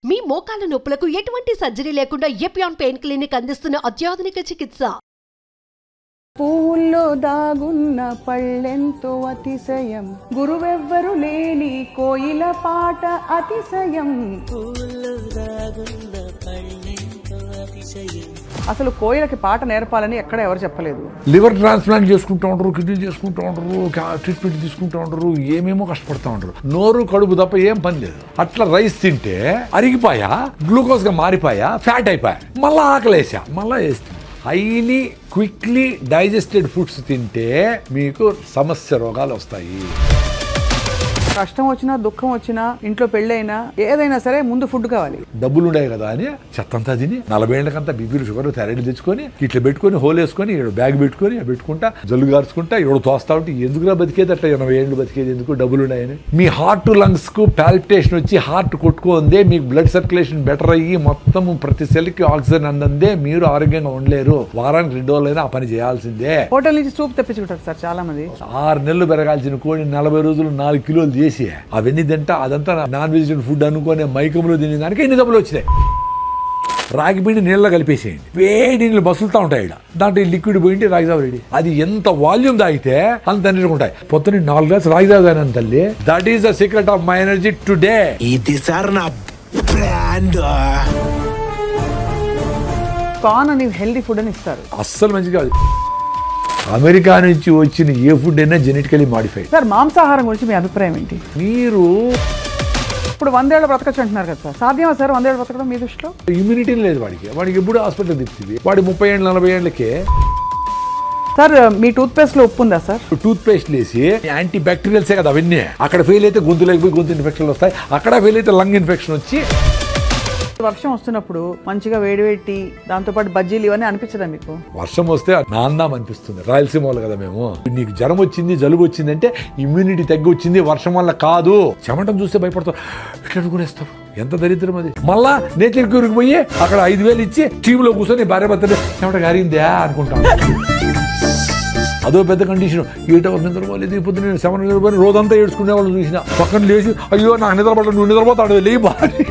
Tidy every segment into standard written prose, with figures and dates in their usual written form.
మీ మోకాళ్ళ నొప్పులకు ఎటువంటి సర్జరీ లేకుండా ఎపియాన్ పెయిన్ క్లినిక్ అందిస్తున్న అత్యాధునిక చికిత్స. పూల్లో దాగున్న పళ్ళెంతో అతిశయం, గురువెవ్వరు లేని కోయిల పాట అతిశయం. అసలు కోయిలకి పాట నేర్పాలని ఎక్కడ ఎవరు చెప్పలేదు. లివర్ ట్రాన్స్ప్లాంట్ చేసుకుంటూ ఉంటారు, కిడ్నీ చేసుకుంటూ ఉంటారు, ట్రీట్మెంట్ తీసుకుంటూ ఉంటారు, ఏమేమో కష్టపడుతూ ఉంటారు. నోరు కడుపు తప్ప ఏం పని లేదు. అట్లా రైస్ తింటే అరిగిపోయా, గ్లూకోజ్ గా మారిపోయా, ఫ్యాట్ అయిపోయా, మళ్ళా ఆకలేసా, మళ్ళా వేస్తుంది. హైలీ క్విక్లీ డైజెస్టెడ్ ఫుడ్స్ తింటే మీకు సమస్య రోగాలు వస్తాయి. కష్టం వచ్చినా దుఃఖం వచ్చినా ఇంట్లో పెళ్ళైనా ఏదైనా సరే ముందు ఫుడ్ కావాలి. డబ్బులు ఉండే కదా అని చెత్తంతా తిని 40 ఏళ్ళకంతా బీపీలు షుగర్ థైరాయిడ్ తెచ్చుకొని ఇట్లా పెట్టుకొని హోల్ వేసుకొని బ్యాగ్ పెట్టుకొని పెట్టుకుంటా జల్లు గార్చుకుంటా తోస్తా ఉంటే ఎందుకురా బతికేది, అట్లా 80 ఏళ్ళు బతికేది ఎందుకు, డబ్బులు ఉన్నాయని. మీ హార్ట్ లంగ్స్ కు పాల్పిటేషన్ వచ్చి హార్ట్ కొట్టుకుందే, మీకు బ్లడ్ సర్క్యులేషన్ బెటర్ అయ్యి మొత్తం ప్రతి సెల్ కి ఆక్సిజన్ అందందే మీరు ఆరోగ్యంగా ఉండలేరు. వారానికి 2 రోజులైనా ఆ పని చేయాల్సిందే. హోటల్ నుంచి సూప్ తెప్పించుకుంటారు సార్ చాలా మంది. 6 నెలలు పెరగాల్సిన కోడి 40 రోజులు 4 కిలోలు చేసి అవన్నీ తింటా అదంతా నాన్ వెజిటేరియన్ ఫుడ్ అనుకునే మైకంలో తినే దానికి ఎన్ని డబ్బులు వచ్చినాయి. రాగి పిండి నీళ్ళలో కలిపేసేయండి, వేడి నీళ్ళు బసులుతా ఉంటాయి. దాంట్లో లిక్విడ్ పోయింది రాగి జావ రెడీ. అది ఎంత వాల్యూమ్ తాగితే అంత ఎనర్జీ ఉంటాయి. పొద్దున్న 4 గ్లాసులు రాగి జావ తాగినాను తల్లి. That is the secret of my energy today. ఇది సార్ నా బ్రాండ్. కార్న్ అని హెల్దీ ఫుడ్ అని ఇస్తారు, అస్సలు మంచిది కాదు. అమెరికా నుంచి వచ్చిన ఏ ఫుడ్ అయినా జెనెటికలీ మాడిఫైడ్. సార్ మాంసాహారం గురించి మీ అభిప్రాయం ఏంటి? మీరు ఇప్పుడు 100 ఏళ్ళు బ్రతకచ్చు అంటున్నారు కదా సార్, సాధ్యమా సార్ 100 ఏళ్ళు బ్రతకడం మీ దృష్టిలో? ఇమ్యూనిటీ లేదు వాడికి ఎప్పుడు హాస్పిటల్ తిప్పుతుంది. వాడి 30 ఏళ్ళు 40 ఏళ్ళకే. సార్ మీ టూత్ పేస్ట్ లో ఉప్పు ఉందా సార్? టూత్ పేస్ట్ లేసి యాంటీ బ్యాక్టీరియల్సే కదా అవన్నీ. అక్కడ ఫెయిల్ అయితే గొంతులోకి పోయి గొంతు ఇన్ఫెక్షన్లు వస్తాయి, అక్కడ ఫెయిల్ అయితే లంగ్ ఇన్ఫెక్షన్ వచ్చి. వర్షం వస్తున్నప్పుడు మంచిగా వేడివేటి దాంతోపాటు బజ్జీలు ఇవన్నీ అనిపించదా మీకు? వర్షం వస్తే నాందాం అనిపిస్తుంది. రాయలసీమ వాళ్ళు కదా మేము. నీకు జ్వరం వచ్చింది జలుబు వచ్చింది అంటే ఇమ్యూనిటీ తగ్గి వచ్చింది, వర్షం వల్ల కాదు. చెమటం చూస్తే భయపడతారు, ఇట్లా అనుకునేస్తారు. ఎంత దరిద్రం అది. మళ్ళా నేచర్ క్యూర్కి పోయి అక్కడ 5,000 ఇచ్చి టీవీలో కూర్చొని భార్య భర్తనే చెమట గారిందా అనుకుంటాను. అదో పెద్ద కండిషన్. 8 hours నిద్రపోలేదు, ఇప్పుడు నేను 7 నిద్రపోయి రోజంతా ఏడ్చుకునే వాళ్ళు చూసిన. పక్కన లేచి అయ్యో నాకు నిద్రపడ, నువ్వు నిద్రపోతాడు లే భార్య.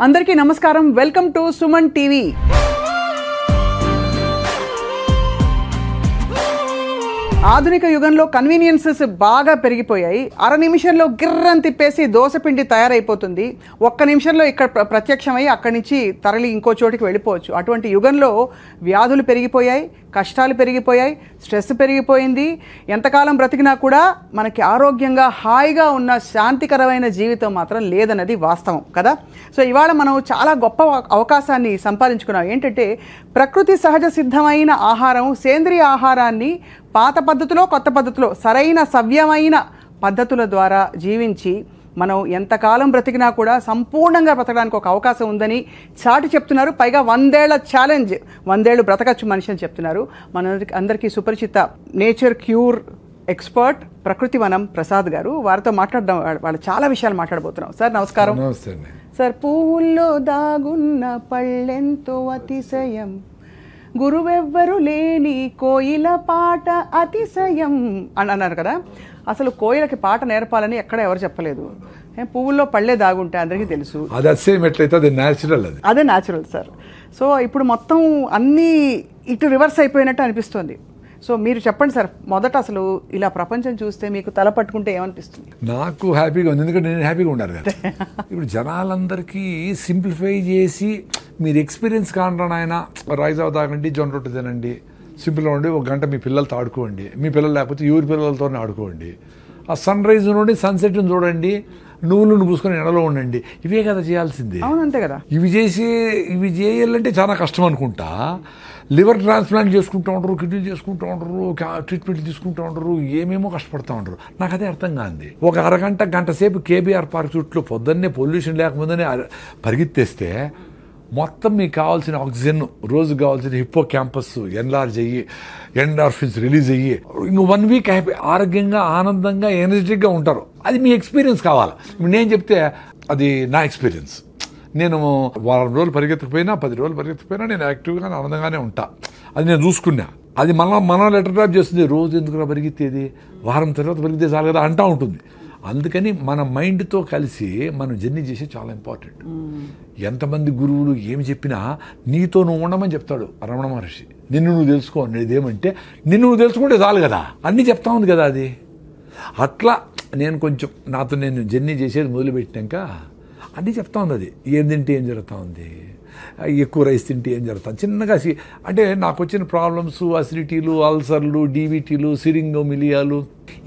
అందరికీ నమస్కారం, వెల్కమ్ టు సుమన్ టీవీ. ఆధునిక యుగంలో కన్వీనియన్సెస్ బాగా పెరిగిపోయాయి. 1/2 నిమిషంలో గిర్రని తిప్పేసి దోసపిండి తయారైపోతుంది. 1 నిమిషంలో ఇక్కడ ప్రత్యక్షమై అక్కడి నుంచి తరలి ఇంకో చోటికి వెళ్ళిపోవచ్చు. అటువంటి యుగంలో వ్యాధులు పెరిగిపోయాయి, కష్టాలు పెరిగిపోయాయి, స్ట్రెస్ పెరిగిపోయింది. ఎంతకాలం బ్రతికినా కూడా మనకి ఆరోగ్యంగా హాయిగా ఉన్న శాంతికరమైన జీవితం మాత్రం లేదన్నది వాస్తవం కదా. సో ఇవాళ మనం చాలా గొప్ప అవకాశాన్ని సంపాదించుకున్నాం. ఏంటంటే ప్రకృతి సహజ సిద్ధమైన ఆహారం, సేంద్రియ ఆహారాన్ని పాత పద్ధతిలో కొత్త పద్ధతిలో సరైన సవ్యమైన పద్ధతుల ద్వారా జీవించి మనం ఎంతకాలం బ్రతికినా కూడా సంపూర్ణంగా బ్రతకడానికి ఒక అవకాశం ఉందని చాటి చెప్తున్నారు. పైగా 100 ఏళ్ల ఛాలెంజ్, 100 ఏళ్ళు బ్రతకచ్చు మనిషి అని చెప్తున్నారు. అందరికీ సుపరిచిత నేచర్ క్యూర్ ఎక్స్పర్ట్ ప్రకృతి వనం ప్రసాద్ గారు. వారితో మాట్లాడడం, వాళ్ళు చాలా విషయాలు మాట్లాడబోతున్నాం. సార్ నమస్కారం. సార్, పువ్వుల్లో దాగున్న పళ్ళెంతో అతిశయం, గురువెవ్వరు లేని కోయిల పాట అతిశయం అని అన్నారు కదా. అసలు కోయిలకి పాట నేర్పాలని ఎక్కడ ఎవరు చెప్పలేదు. పువ్వుల్లో పళ్ళే దాగుంటే అందరికీ తెలుసు. అదే న్యాచురల్ సార్. సో ఇప్పుడు మొత్తం అన్నీ ఇటు రివర్స్ అయిపోయినట్టు అనిపిస్తుంది. సో మీరు చెప్పండి సార్, మొదట అసలు ఇలా ప్రపంచం చూస్తే మీకు తల పట్టుకుంటే ఏమనిపిస్తుంది? నాకు హ్యాపీగా ఉంది, ఎందుకంటే నేను హ్యాపీగా ఉండాలి కదా. ఇప్పుడు జనాలందరికీ సింప్లిఫై చేసి మీరు ఎక్స్పీరియన్స్ కాంటాను ఆయన రైస్ అవ తాగండి, జొన్న రొట్టె తినండి, సింపుల్గా ఉండి 1 గంట మీ పిల్లలతో ఆడుకోండి, మీ పిల్లలు లేకపోతే ఎవరి పిల్లలతోనే ఆడుకోండి, ఆ సన్ రైజ్ నుండి సన్సెట్ని చూడండి, నువ్వులను పూసుకొని ఎండలో ఉండండి. ఇవే కదా చేయాల్సింది. అవునంతే కదా. ఇవి చేయాలంటే చాలా కష్టం అనుకుంటా. లివర్ ట్రాన్స్ప్లాంట్ చేసుకుంటూ ఉంటారు, కిడ్నీ చేసుకుంటూ ఉంటారు, ట్రీట్మెంట్ తీసుకుంటూ ఉంటారు, ఏమేమో కష్టపడుతూ ఉంటారు. నాకు అదే అర్థం కాదు. ఒక గంట సేపు కేబీఆర్ పార్క్ చుట్టూ పొద్దున్నే పొల్యూషన్ లేకముందనే పరిగెత్తేస్తే మొత్తం మీకు కావాల్సిన ఆక్సిజన్, రోజు కావాల్సిన హిప్పో క్యాంపస్ ఎన్లార్జ్ అయ్యి ఎండార్ఫిన్స్ రిలీజ్ అయ్యి ఇంకో 1 వీక్ హ్యాపీ ఆరోగ్యంగా ఆనందంగా ఎనర్జెటిక్గా ఉంటారు. అది మీ ఎక్స్పీరియన్స్ కావాలి. ఇప్పుడు నేను చెప్తే అది నా ఎక్స్పీరియన్స్. నేను వారం రోజులు పరిగెత్తకపోయినా 10 రోజులు పరిగెత్తకపోయినా నేను యాక్టివ్గా ఆనందంగానే ఉంటా. అది నేను చూసుకున్నా. అది మనం లెటర్ డ్రాప్ చేస్తుంది, రోజు ఎందుకు పరిగెత్తేది, వారం తర్వాత పరిగెత్తే చాలు కదా అంటా ఉంటుంది. అందుకని మన మైండ్తో కలిసి మనం జర్నీ చేసే చాలా ఇంపార్టెంట్. ఎంతమంది గురువులు ఏమి చెప్పినా నీతో నువ్వు ఉండమని చెప్తాడు రమణ మహర్షి. నిన్ను నువ్వు తెలుసుకో అనేది ఏమంటే నిన్ను నువ్వు తెలుసుకుంటే చాలు కదా, అన్నీ చెప్తా ఉంది కదా అది. అట్లా నేను కొంచెం నాతో నేను జర్నీ చేసేది మొదలుపెట్టినాక అన్నీ చెప్తా ఉంది. అది ఏం తింటే ఏం జరుగుతూ ఉంది, ఎక్కువ రైస్ తింటే ఏం జరుగుతుంది, చిన్నగా అంటే నాకు వచ్చిన ప్రాబ్లమ్స్ అసిడిటీలు, అల్సర్లు, డీవీటీలు, సిరింగోమిలియాలు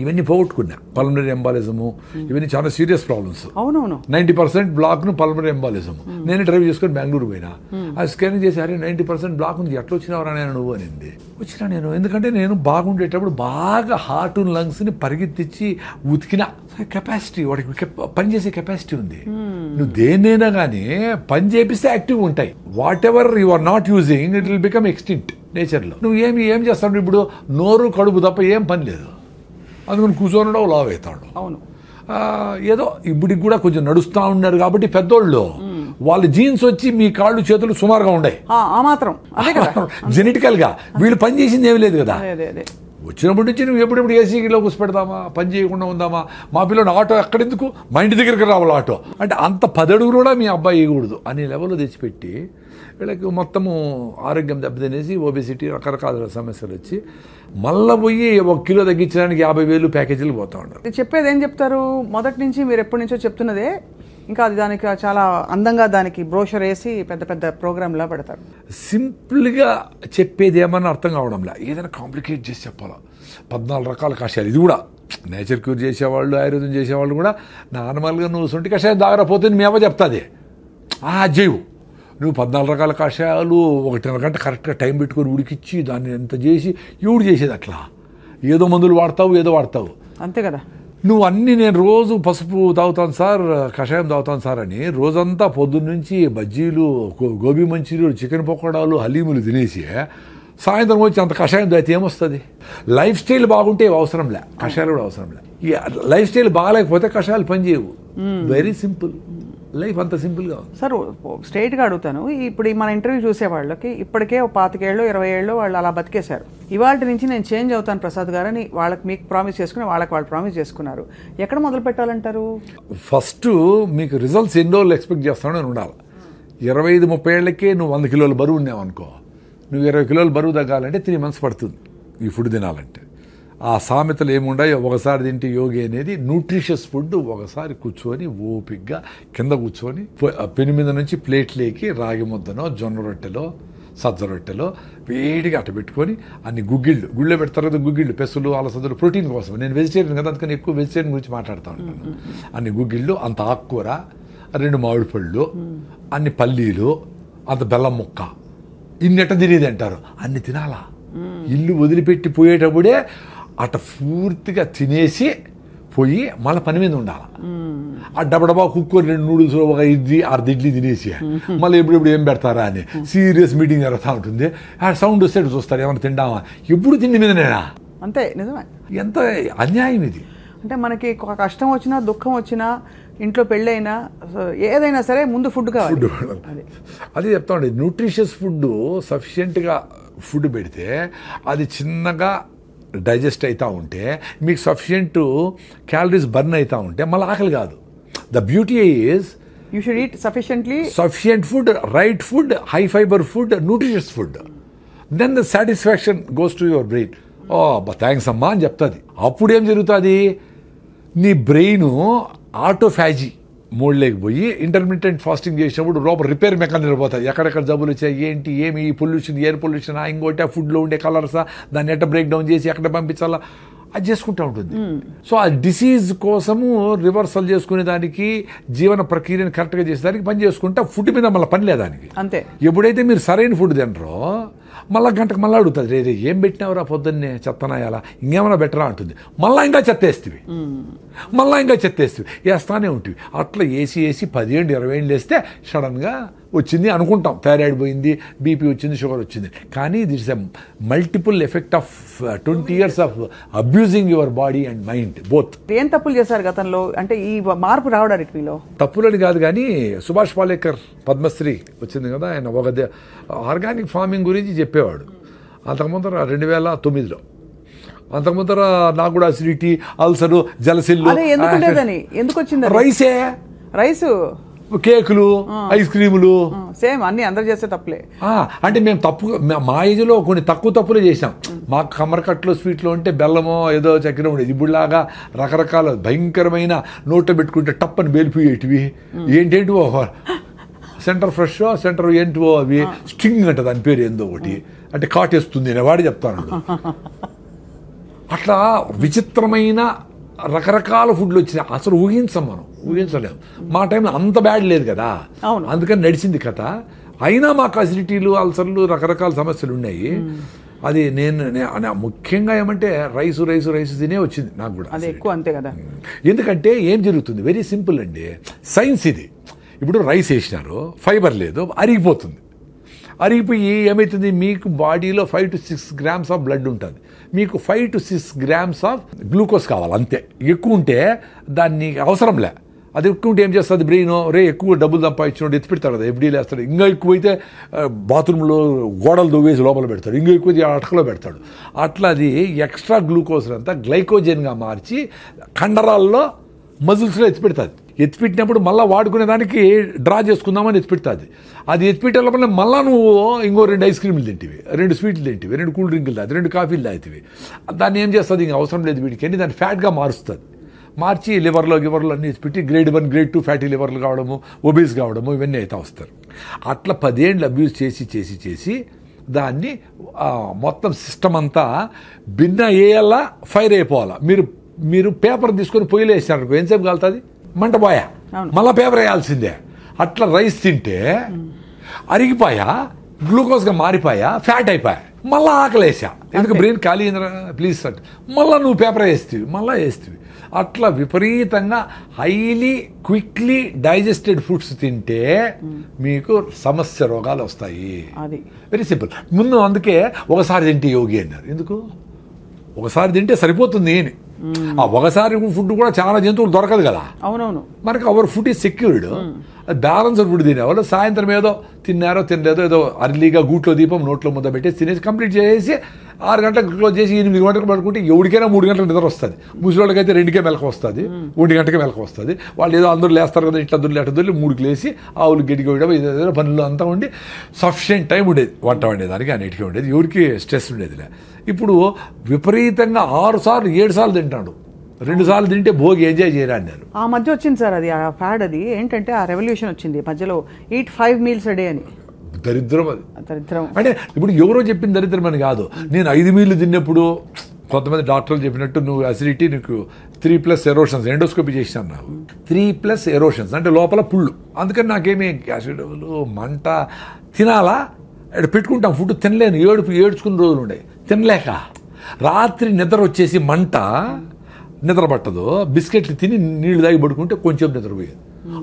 ఇవన్నీ పోగొట్టుకున్నా. పల్మనరీ ఎంబాలిజము ఇవన్నీ చాలా సీరియస్ ప్రాబ్లమ్స్. అవునవును 90% బ్లాక్ను పల్మనరీ ఎంబాలిజము. నేను డ్రైవ్ చేసుకొని బెంగళూరు పోయినా, ఆ స్కానింగ్ చేసి అరే 90% బ్లాక్ ఉంది, ఎట్లా వచ్చినావరా నేను నువ్వు అనింది. వచ్చినా నేను, ఎందుకంటే నేను బాగుండేటప్పుడు బాగా హార్ట్ లంగ్స్ని పరిగెత్తించి ఉతికిన కెపాసిటీ, వాడికి పనిచేసే కెపాసిటీ ఉంది. నువ్వు దేన్నైనా కానీ పని చేపిస్తే యాక్టివ్గా ఉంటాయి. Whatever you are not using it will become extinct నేచర్లో. నువ్వు ఏం చేస్తావు ఇప్పుడు, నోరు కడుపు తప్ప ఏం పని లేదు, అందుకని కూర్చొని లావ్ అవుతాడు. అవును, ఏదో ఇప్పటికి కూడా కొంచెం నడుస్తూ ఉన్నారు కాబట్టి పెద్దోళ్ళు వాళ్ళ జీన్స్ వచ్చి మీ కాళ్ళు చేతులు సుమారుగా ఉన్నాయి ఆ మాత్రం అదే కదా జెనెటికల్ గా. వీళ్ళు పని చేసింది ఏమీ లేదు కదా. అదే వచ్చినప్పటి నుంచి నువ్వు ఎప్పుడెప్పుడు ఏసీలో కూర్చోపెడదామా, పని చేయకుండా ఉందామా, మా పిల్లలు ఆటో ఎక్కడెందుకు, మా ఇంటి దగ్గరికి రావాలి ఆటో అంటే, అంత 10 అడుగులు కూడా మీ అబ్బాయి వేయకూడదు అనే లెవెల్లో తెచ్చిపెట్టి వీళ్ళకి మొత్తము ఆరోగ్యం దెబ్బతినేసి ఒబెసిటీ రకరకాల సమస్యలు వచ్చి మళ్ళీ పోయి 1 కిలో తగ్గించడానికి 50,000 ప్యాకేజీలు పోతా ఉంటారు. చెప్పేది ఏం చెప్తారు, మొదటి నుంచి మీరు ఎప్పటి నుంచో చెప్తున్నదే, ఇంకా అది దానికి చాలా అందంగా దానికి బ్రోషర్ వేసి పెద్ద పెద్ద ప్రోగ్రామ్లా పెడతారు. సింపుల్గా చెప్పేది ఏమన్నా అర్థం కావడంలా, ఏదైనా కాంప్లికేట్ చేసి చెప్పాలా. 14 రకాల కషాయాలు, ఇది కూడా నేచర్ క్యూర్ చేసేవాళ్ళు, ఆయుర్వేదం చేసేవాళ్ళు కూడా నార్మల్గా నువ్వు సొంటి కషాయం దాగరపోతే మీ అవ్వ చెప్తాది అజ్జేవు. నువ్వు 14 రకాల కషాయాలు 1.5 గంట కరెక్ట్గా టైం పెట్టుకొని ఉడికిచ్చి దాన్ని ఎంత చేసి ఎవడు చేసేది అట్లా, ఏదో మందులు వాడతావు ఏదో వాడతావు అంతే కదా. నువ్వు అన్నీ నేను రోజు పసుపు తాగుతాను సార్, కషాయం తాగుతాను సార్ అని రోజంతా పొద్దున్న నుంచి బజ్జీలు, గోబీ మంచూరియలు, చికెన్ పకోడాలు, హలీములు తినేసి సాయంత్రం వచ్చి అంత కషాయం తాగితే ఏమొస్తుంది. లైఫ్ స్టైల్ బాగుంటే అవసరంలే, కషాయాలు కూడా అవసరంలే. ఈ లైఫ్ స్టైల్ బాగాలేకపోతే కషాయాలు పనిచేయవు. వెరీ సింపుల్ లైఫ్, అంత సింపుల్గా ఉంది. సార్ స్ట్రైట్గా అడుగుతాను, ఇప్పుడు మన ఇంటర్వ్యూ చూసే వాళ్ళకి ఇప్పటికే 25 ఏళ్ళు 20 ఏళ్ళు వాళ్ళు అలా బతికేశారు. ఇవాళ నుంచి నేను చేంజ్ అవుతాను ప్రసాద్ గారు అని వాళ్ళకి మీకు ప్రామిస్ చేసుకుని వాళ్ళు ప్రామిస్ చేసుకున్నారు. ఎక్కడ మొదలు పెట్టాలంటారు? ఫస్ట్ మీకు రిజల్ట్స్ ఎన్ని రోజులు ఎక్స్పెక్ట్ చేస్తానో అని ఉండాలి. 25-30 ఏళ్ళకే నువ్వు 100 కిలోల బరువు ఉన్నావు అనుకో, నువ్వు 20 కిలోల బరువు తగ్గాలంటే 3 months పడుతుంది ఈ ఫుడ్ తినాలంటే. ఆ సామెతలు ఏముండాయో, ఒకసారి తింటే యోగి అనేది న్యూట్రిషియస్ ఫుడ్. ఒకసారి కూర్చొని ఓపిగ్గా కింద కూర్చొని పెను మీద నుంచి ప్లేట్లేకి రాగి ముద్దనో, జొన్న రొట్టెలో, సజ్జ రొట్టెలో వేడిగా అట్ట పెట్టుకొని అన్ని గుళ్ళో పెడతారు కదా గుగ్గిళ్ళు, పెసులు, అలసందలు ప్రోటీన్ కోసం. నేను వెజిటేరియన్ కదా, అందుకని ఎక్కువ వెజిటేరియన్ గురించి మాట్లాడుతూ ఉంటాను. అన్ని గుగ్గిళ్ళు, అంత ఆకుకూర, 2 మామిడి పళ్ళు, అన్ని పల్లీలు, అంత బెల్లం ముక్క, ఇన్నెట్ట తినేది అంటారు. అన్ని తినాలా. ఇల్లు వదిలిపెట్టి పోయేటప్పుడే అట్ట పూర్తిగా తినేసి పోయి మళ్ళీ పని మీద ఉండాలి. ఆ డబడబా కుక్కర్ 2 నూడిల్స్, 1 ఇడ్లీ, 6 ఇడ్లీ తినేసి మళ్ళీ ఎప్పుడెప్పుడు ఏం పెడతారా అని సీరియస్ మీటింగ్ జరుగుతూ ఉంటుంది. ఆ సౌండ్ వస్తే చూస్తారు ఏమైనా తిండామా, ఎప్పుడు తిండి మీదనేనా. అంతే, నిజమే. ఎంత అన్యాయం ఇది. అంటే మనకి కష్టం వచ్చినా దుఃఖం వచ్చినా ఇంట్లో పెళ్ళైనా ఏదైనా సరే ముందు ఫుడ్ కావాలి. అదే చెప్తా ఉండే, న్యూట్రిషియస్ ఫుడ్ సఫిషియెంట్గా ఫుడ్ పెడితే అది చిన్నగా డైజెస్ట్ అవుతూ ఉంటే మీకు సఫిషియెంట్ క్యాలరీస్ బర్న్ అవుతూ ఉంటే మళ్ళీ ఆకలి కాదు. The beauty is you should eat sufficient food, right food, high fibre food, nutritious food. Then the satisfaction goes to your brain. Oh thanks అమ్మా అని చెప్తుంది. అప్పుడు ఏం జరుగుతుంది, నీ బ్రెయిన్ ఆటోఫాజీ మోడ్లోకి పోయి ఇంటర్మీడియట్ ఫాస్టింగ్ చేసినప్పుడు లోపల రిపేర్ మెకానిజం పోతుంది. ఎక్కడెక్కడ జబ్బులు వచ్చాయి, ఏంటి, ఏమి పొల్యూషన్, ఎయిర్ పొల్యూషన్, ఇంకోటి ఆ ఫుడ్లో ఉండే కలర్సా, దాన్ని ఎట్ట బ్రేక్ డౌన్ చేసి ఎక్కడ పంపించాలా అది చేసుకుంటూ ఉంటుంది. సో ఆ డిసీజ్ కోసము రివర్సల్ చేసుకునే దానికి, జీవన ప్రక్రియను కరెక్ట్గా చేసేదానికి పని చేసుకుంటా ఫుడ్ మీద మళ్ళీ పని లేదానికి. అంతే. ఎప్పుడైతే మీరు సరైన ఫుడ్ తినరో మళ్ళీ గంటకు మళ్ళీ అడుగుతుంది, రే ఏం పెట్టినావురా పొద్దున్నే, చెత్తనాయాలా, ఇంకేమైనా బెటరా అంటుంది. మళ్ళీ ఇంకా చెత్తేస్తుంది, వేస్తానే ఉంటుంది. అట్లా వేసి 10 ఏళ్ళు 20 ఏళ్ళు వేస్తే సడన్గా వచ్చింది అనుకుంటాం, థైరాయిడ్ పోయింది, బీపీ వచ్చింది, షుగర్ వచ్చింది. కానీ that's a multiple effect of 20 years of abusing your body and mind both. ఏం తప్పులు చేశారు గతంలో అంటే ఈ మార్పు రావడానికి మీలో? తప్పులని కాదు కానీ సుభాష్ పాలేకర్ పద్మశ్రీ వచ్చింది కదా, ఆయన ఒక ఆర్గానిక్ ఫార్మింగ్ గురించి చెప్పేవాడు. అంతకుముందర 2009లో, అంతకుముందర నాకు కూడా అసిడిటీ, అల్సరు, జలసిల్లు. ఎందుకు వచ్చింది? రైసు, కేకులు, ఐస్ క్రీములు, సేమ్ అన్ని అందరు చేస్తే తప్పులే. అంటే మేము మా ఏజ్లో కొన్ని తప్పులే చేసాం. మాకు కమరకట్లు స్వీట్లో ఉంటే బెల్లమో ఏదో చక్కెర ఉండేది. ఇప్పుడులాగా రకరకాల భయంకరమైన నోట్లో పెట్టుకుంటే టప్పని బేలిపోయేటివి. ఏంటేంటివో సెంటర్ ఫ్రెష్, సెంటర్ ఏంటివో అవి స్ట్రింగ్ అంట, దాని పేరు ఏందో ఒకటి, అంటే కాటేస్తుంది వాడి చెప్తాను. అట్లా విచిత్రమైన రకరకాల ఫుడ్లు వచ్చినాయి. అసలు ఊహించలేము. మా టైంలో అంత బ్యాడ్ లేదు కదా, అందుకని నడిచింది కథ. అయినా మాకు అసిడిటీలు, అల్సర్లు, రకరకాల సమస్యలు ఉన్నాయి. అది నేను ముఖ్యంగా ఏమంటే రైసు తినే వచ్చింది నాకు కూడా. అది ఎక్కువ అంతే కదా. ఎందుకంటే ఏం జరుగుతుంది, వెరీ సింపుల్ అండి, సైన్స్ ఇది. ఇప్పుడు రైస్ వేసినారు, ఫైబర్ లేదు, అరిగిపోయి ఏమవుతుంది, మీకు బాడీలో 5 to 6 grams ఆఫ్ బ్లడ్ ఉంటుంది. మీకు 5 to 6 grams ఆఫ్ గ్లూకోజ్ కావాలి అంతే. ఎక్కువ ఉంటే దాన్ని అవసరంలే. అది ఎక్కువ ఉంటే ఏం చేస్తుంది బ్రెయిన్, ఎక్కువ డబ్బులు సంపాదించినోడు ఎత్తి పెడతాడు కదా, ఎఫ్డీలు వేస్తాడు. ఇంకా ఎక్కువైతే బాత్రూంలో గోడలు దువ్వేసి లోపల పెడతాడు, ఇంకా ఎక్కువ అటకలో పెడతాడు. అట్లా అది ఎక్స్ట్రా గ్లూకోజ్ అంతా గ్లైకోజన్గా మార్చి కండరాల్లో, మజిల్స్లో ఎత్తిపెట్టినప్పుడు మళ్ళీ వాడుకునే దానికి డ్రా చేసుకుందామని ఎత్తిపెడుతుంది. అది ఎత్తిపెట్టే లోపల మళ్ళీ నువ్వు ఇంకో 2 ఐస్ క్రీములు తింటివి, 2 స్వీట్లు తింటివి, 2 కూల్ డ్రింకులు తాగి, 2 కాఫీలు తాగుతావి. దాన్ని ఏం చేస్తుంది, ఇంక అవసరం లేదు వీడికి అని దాన్ని ఫ్యాట్గా మారుస్తుంది. మార్చి లివర్లో అన్నీ ఎత్తిపెట్టి గ్రేడ్ 1, గ్రేడ్ 2 ఫ్యాటీ లివర్లు కావడము, ఒబీస్ కావడము, ఇవన్నీ అయితే వస్తారు. అట్లా 10 ఏళ్ళు అబ్యూజ్ చేసి దాన్ని మొత్తం సిస్టమ్ అంతా భిన్న వేయాలా, ఫైర్ అయిపోవాలా. మీరు పేపర్ తీసుకొని పొయ్యిలో వేసినారు, ఎంతసేపు కాలుతుంది, మంట పోయా, మళ్ళీ పేపర్ వేయాల్సిందే. అట్లా రైస్ తింటే అరిగిపోయా, గ్లూకోజ్గా మారిపోయా, ఫ్యాట్ అయిపోయా, మళ్ళీ ఆకలేసా. ఎందుకు బ్రెయిన్ ఖాళీ అయిందిరా ప్లీజ్ అంటే మళ్ళీ నువ్వు పేపర్ వేస్తేవి. అట్లా విపరీతంగా హైలీ క్విక్లీ డైజెస్టెడ్ ఫుడ్స్ తింటే మీకు సమస్య రోగాలు వస్తాయి. Very simple. ముందు అందుకే ఒకసారి తింటే యోగి అన్నారు. ఎందుకు ఒకసారి తింటే సరిపోతుంది అని. ఆ ఒకసారి ఫుడ్ కూడా చాలా జంతువులు దొరకదు కదా. అవునవును. మనకి our food is secured. Balanced food తినేవాళ్ళు సాయంత్రం ఏదో తిన్నారో తినలేదో ఏదో అర్లీగా గూట్లో దీపం నోట్లో ముద్ద పెట్టేసి తినేసి కంప్లీట్ చేసి 6 గంటలకు క్లోజ్ చేసి 8 గంటలకు పడుకుంటే ఎవరికైనా 3 గంటలకు నిద్ర వస్తుంది. ముసలివాళ్ళకైతే 2కే మెలకు వస్తుంది, 1 గంటకే మెలకు వస్తుంది. వాళ్ళు ఏదో అందరూ లేస్తారు కదా, ఇట్లా దొరికి 3కి లేసి ఆవులు గడ్డికి వేయడం, ఏదో పనులు అంతా ఉండి సఫిషియెంట్ టైం ఉండేది వంట వండేదానికి, అన్నిటికీ ఉండేది, ఎవరికి స్ట్రెస్ ఉండేదిలే. ఇప్పుడు విపరీతంగా 6 సార్లు 7 సార్లు తింటాడు. 2 సార్లు తింటే భోగి ఎంజాయ్ చేయరా అన్నారు. ఆ మధ్య వచ్చింది సార్ అది, ఆ ఫ్యాడ్. అది ఏంటంటే ఆ రెవల్యూషన్ వచ్చింది మధ్యలో, eat 5 meals a day అని. దరిద్రం అది. దరిద్రం అంటే ఇప్పుడు ఎవరో చెప్పిన దరిద్రం అని కాదు. నేను 5 మీల్లు తిన్నప్పుడు కొంతమంది డాక్టర్లు చెప్పినట్టు నువ్వు అసిడిటీ, నీకు 3+ ఎరోషన్స్, ఎండోస్కోపీ చేసినాను నాకు. 3+ ఎరోషన్స్ అంటే లోపల పుళ్ళు. అందుకని నాకేమీ యాసిడ్ మంట తినాలా పెట్టుకుంటాం, ఫుడ్ తినలేను, ఏడ్చుకున్న రోజులు ఉండే, తినలేక రాత్రి నిద్ర వచ్చేసి మంట, నిద్ర పట్టదు, బిస్కెట్లు తిని నీళ్లు తాగి పడుకుంటే కొంచెం నిద్రపోయేది.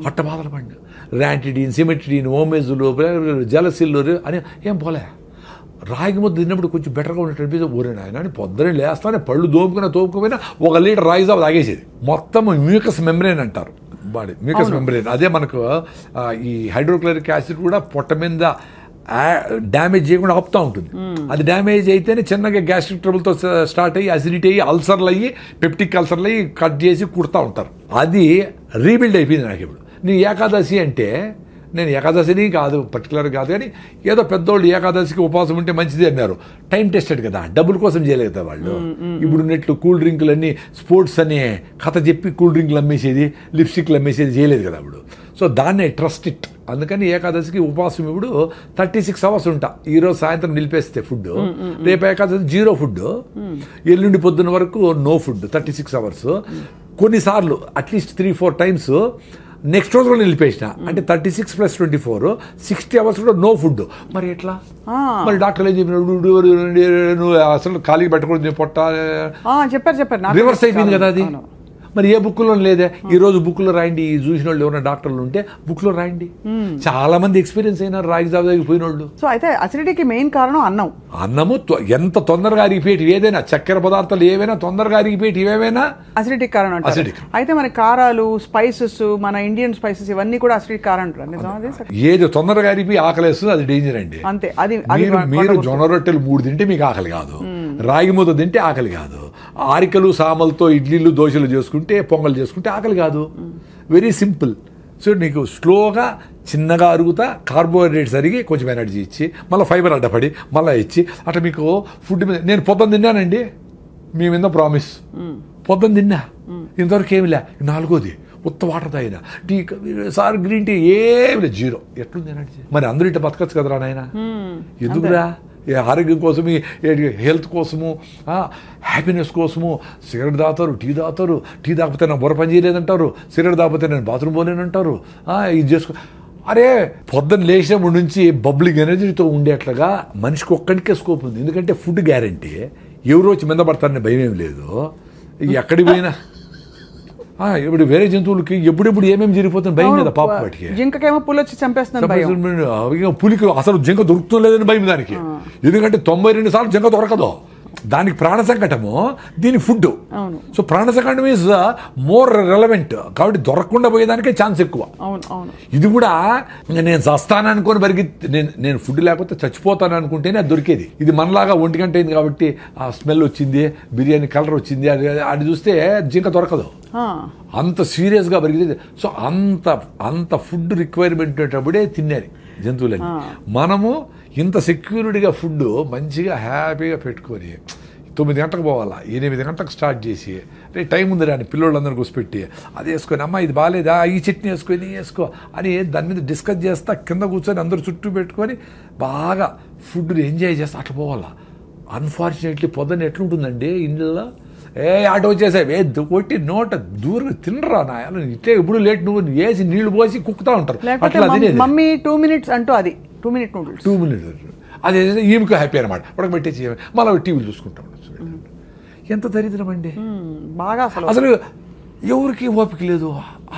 అట్ట బాధలు పడి ర్యాంటిడీన్, సిమెట్రిడీన్, ఓమేజులు, జలసిల్లు అని ఏం పోలే. రాగి ముద్ద తిన్నప్పుడు కొంచెం బెటర్గా ఉన్నట్టు అనిపిస్తే ఊరే ఆయన అని పొద్దునే లేస్తానే పళ్ళు తోముకుపోయినా 1 లీటర్ రాగి జావ తాగేసేది. మొత్తం మ్యూకస్ మెంబ్రేన్ అంటారు బాడీ, మ్యూకస్ మెంబ్రేన్. అదే మనకు ఈ హైడ్రోక్లోరిక్ యాసిడ్ కూడా పొట్ట మీద డ్యామేజ్ చేయకుండా ఆపుతూ ఉంటుంది. అది డ్యామేజ్ అయితేనే చిన్నగా గ్యాస్ట్రిక్ ట్రబుల్తో స్టార్ట్ అయ్యి అసిడిటీ అయ్యి అల్సర్లు అయ్యి పెప్టిక్ అల్సర్లు అయ్యి కట్ చేసి కుడతా ఉంటారు. అది రీబిల్డ్ అయిపోయింది నాకు. ఇప్పుడు నీ ఏకాదశి అంటే, నేను ఏకాదశిని కాదు పర్టికులర్ కాదు కానీ ఏదో పెద్దోళ్ళు ఏకాదశికి ఉపవాసం ఉంటే మంచిది అన్నారు. టైం టెస్టెడ్ కదా, డబ్బుల కోసం చేయలేదు కదా వాళ్ళు. ఇప్పుడు ఉన్నట్లు కూల్ డ్రింకులన్నీ స్పోర్ట్స్ అనే కథ చెప్పి కూల్ డ్రింకులు అమ్మేసేది, లిప్స్టిక్లు అమ్మేసేది చేయలేదు కదా అప్పుడు. సో దాన్నే ట్రస్ట్ ఇట్. అందుకని ఏకాదశికి ఉపవాసం ఇప్పుడు 36 hours ఉంటా. ఈరోజు సాయంత్రం నిలిపేస్తే ఫుడ్, రేపు ఏకాదశి 0 ఫుడ్, ఎల్లుండి పొద్దున్న వరకు నో ఫుడ్ 36 hours. కొన్నిసార్లు అట్లీస్ట్ 3-4 times నెక్స్ట్ రోజు కూడా నిలిపేసిన, అంటే 36 + 24 60 hours కూడా నో ఫుడ్. మరి ఎట్లా? మరి డాక్టర్లు ఏం చెప్పినాడు, నువ్వు అసలు ఖాళీ పెట్టకూడదు, పొట్ట చెప్పారు రివర్స్ అయిపోయింది కదా అది. మరి ఏ బుక్లో లేదే. ఈ రోజు బుక్లో రాయండి, ఈ చూసిన వాళ్ళు ఎవరైనా డాక్టర్లు ఉంటే బుక్లో రాయండి. చాలా మంది ఎక్స్పీరియన్స్ అయినారు రాగి జాబ్ దగ్గర పోయిన వాళ్ళు. సో అయితే అసిడిటీకి మెయిన్ కారణం అన్నము ఎంత తొందరగా అరిగిపోయేటి ఏదైనా, చక్కెర పదార్థాలు ఏవైనా తొందరగా అరిగిపోయేటి ఏవైనా అసిడిటీకి కారణం అంటారు. అయితే మన కారాలు, స్పైసెస్, మన ఇండియన్ స్పైసెస్ ఇవన్నీ కూడా అసిడిటీకి కారణం అంటారు. ఏది తొందరగా అరిగిపోయి ఆకలేస్తుంది అది డేంజర్ అండి. అంతే. అది మీరు జొన్న రొట్టెలు 3 తింటే మీకు ఆకలి కాదు, రాగి ముద్ద తింటే ఆకలి కాదు, ఆరికలు సామలతో ఇడ్లీలు దోశలు చేసుకుంటే పొంగల్ చేసుకుంటే ఆకలి కాదు. Very simple. సో నీకు స్లోగా చిన్నగా అరుగుతా కార్బోహైడ్రేట్స్ అరిగి కొంచెం ఎనర్జీ ఇచ్చి మళ్ళీ ఫైబర్ అడ్డపడి మళ్ళీ ఇచ్చి అట్లా మీకు ఫుడ్ మీద. నేను పొద్దున్న తిన్నానండి, మీ మీద ప్రామిస్, పొద్దున్న తిన్నా, ఇంతవరకు ఏమి లే. 4వది ఉత్త వాటర్ తాగిన, టీ సార్ గ్రీన్ టీ ఏమి లేదు, 0. ఎట్లుంది ఎనర్జీ? మరి అందరూ ఇట్లా బతకచ్చు కదరా నాయన. ఎందుకురా? ఆరోగ్యం కోసం, హెల్త్ కోసము, హ్యాపీనెస్ కోసము సిగరెట్ తాగుతారు, టీ తాగుతారు. టీ తాగిపోతే నాకు బుర్ర పని చేయలేదంటారు, సిగరెట్ తాగిపోతే నేను బాత్రూమ్ పోలేనంటారు. ఇది చేసుకో. అరే పొద్దున్న లేచినప్పటి నుంచి బబ్లింగ్ ఎనర్జీతో ఉండేట్లుగా మనిషికి ఒక్కడికే స్కోప్ ఉంది. ఎందుకంటే ఫుడ్ గ్యారంటీ, ఎవరు వచ్చి మీద పడతారని భయం ఏమి లేదు. ఎక్కడికి పోయినా ఇప్పుడు వేరే జంతువులకి ఎప్పుడెప్పుడు ఏమేమి జరిగిపోతుంది భయం కదా పాప. వాటికి జింకకేమో పులి వచ్చి చంపేస్తుంది, పులికి అసలు జింక దొరుకుతుందని భయం దానికి. ఎందుకంటే 92 సార్లు జింక దొరకదు. దానికి ప్రాణ సంకటము, దీని ఫుడ్. సో ప్రాణ సంకటం ఈజ్ మోర్ రెలవెంట్. కాబట్టి దొరకకుండా పోయేదానికే ఛాన్స్ ఎక్కువ. ఇది కూడా నేను చస్తాను అనుకొని నేను ఫుడ్ లేకపోతే చచ్చిపోతాను అనుకుంటేనే అది దొరికేది. ఇది మనలాగా 1 గంట అయింది కాబట్టి ఆ స్మెల్ వచ్చింది, బిర్యానీ కలర్ వచ్చింది, అది చూస్తే జింక దొరకదు. అంత సీరియస్గా పెరిగింది. సో అంత ఫుడ్ రిక్వైర్మెంట్ ఉండేటప్పుడే తినేది జంతువులని. మనము ఇంత సెక్యూరిటీగా ఫుడ్ మంచిగా హ్యాపీగా పెట్టుకొని 9 గంటలకు పోవాలా, 8 గంటలకు స్టార్ట్ చేసి టైం ఉంది రాని పిల్లోళ్ళందరూ కూర్చోపెట్టి అది వేసుకొని, అమ్మ ఇది బాగాలేదా, ఈ చట్నీ వేసుకొని వేసుకో అని దాని మీద డిస్కస్ చేస్తా కింద కూర్చొని అందరూ చుట్టూ పెట్టుకొని బాగా ఫుడ్ని ఎంజాయ్ చేస్తా అట్లా పోవాలా. అన్ఫార్చునేట్లీ పొద్దున్న ఎట్లుంటుందండి ఇంట్లో, ఆటో వచ్చేసావు కొట్టి నోట దూరంగా తినరా నాయాలు, ఇట్లే ఇప్పుడు లేట్ నువ్వు వేసి నీళ్లు పోసి కుక్కుతా ఉంటారు. అట్లా మమ్మీ 2 minutes అంటూ అది 2 minute నూడిల్స్ 2 minutes అదే ఈమెకు హ్యాపీ అనమాట. ఉడకబెట్టేసి మళ్ళీ టీవీలు చూసుకుంటాం. ఎంత దరిద్రం అండి బాగా. అసలు ఎవరికి ఓపిక లేదు.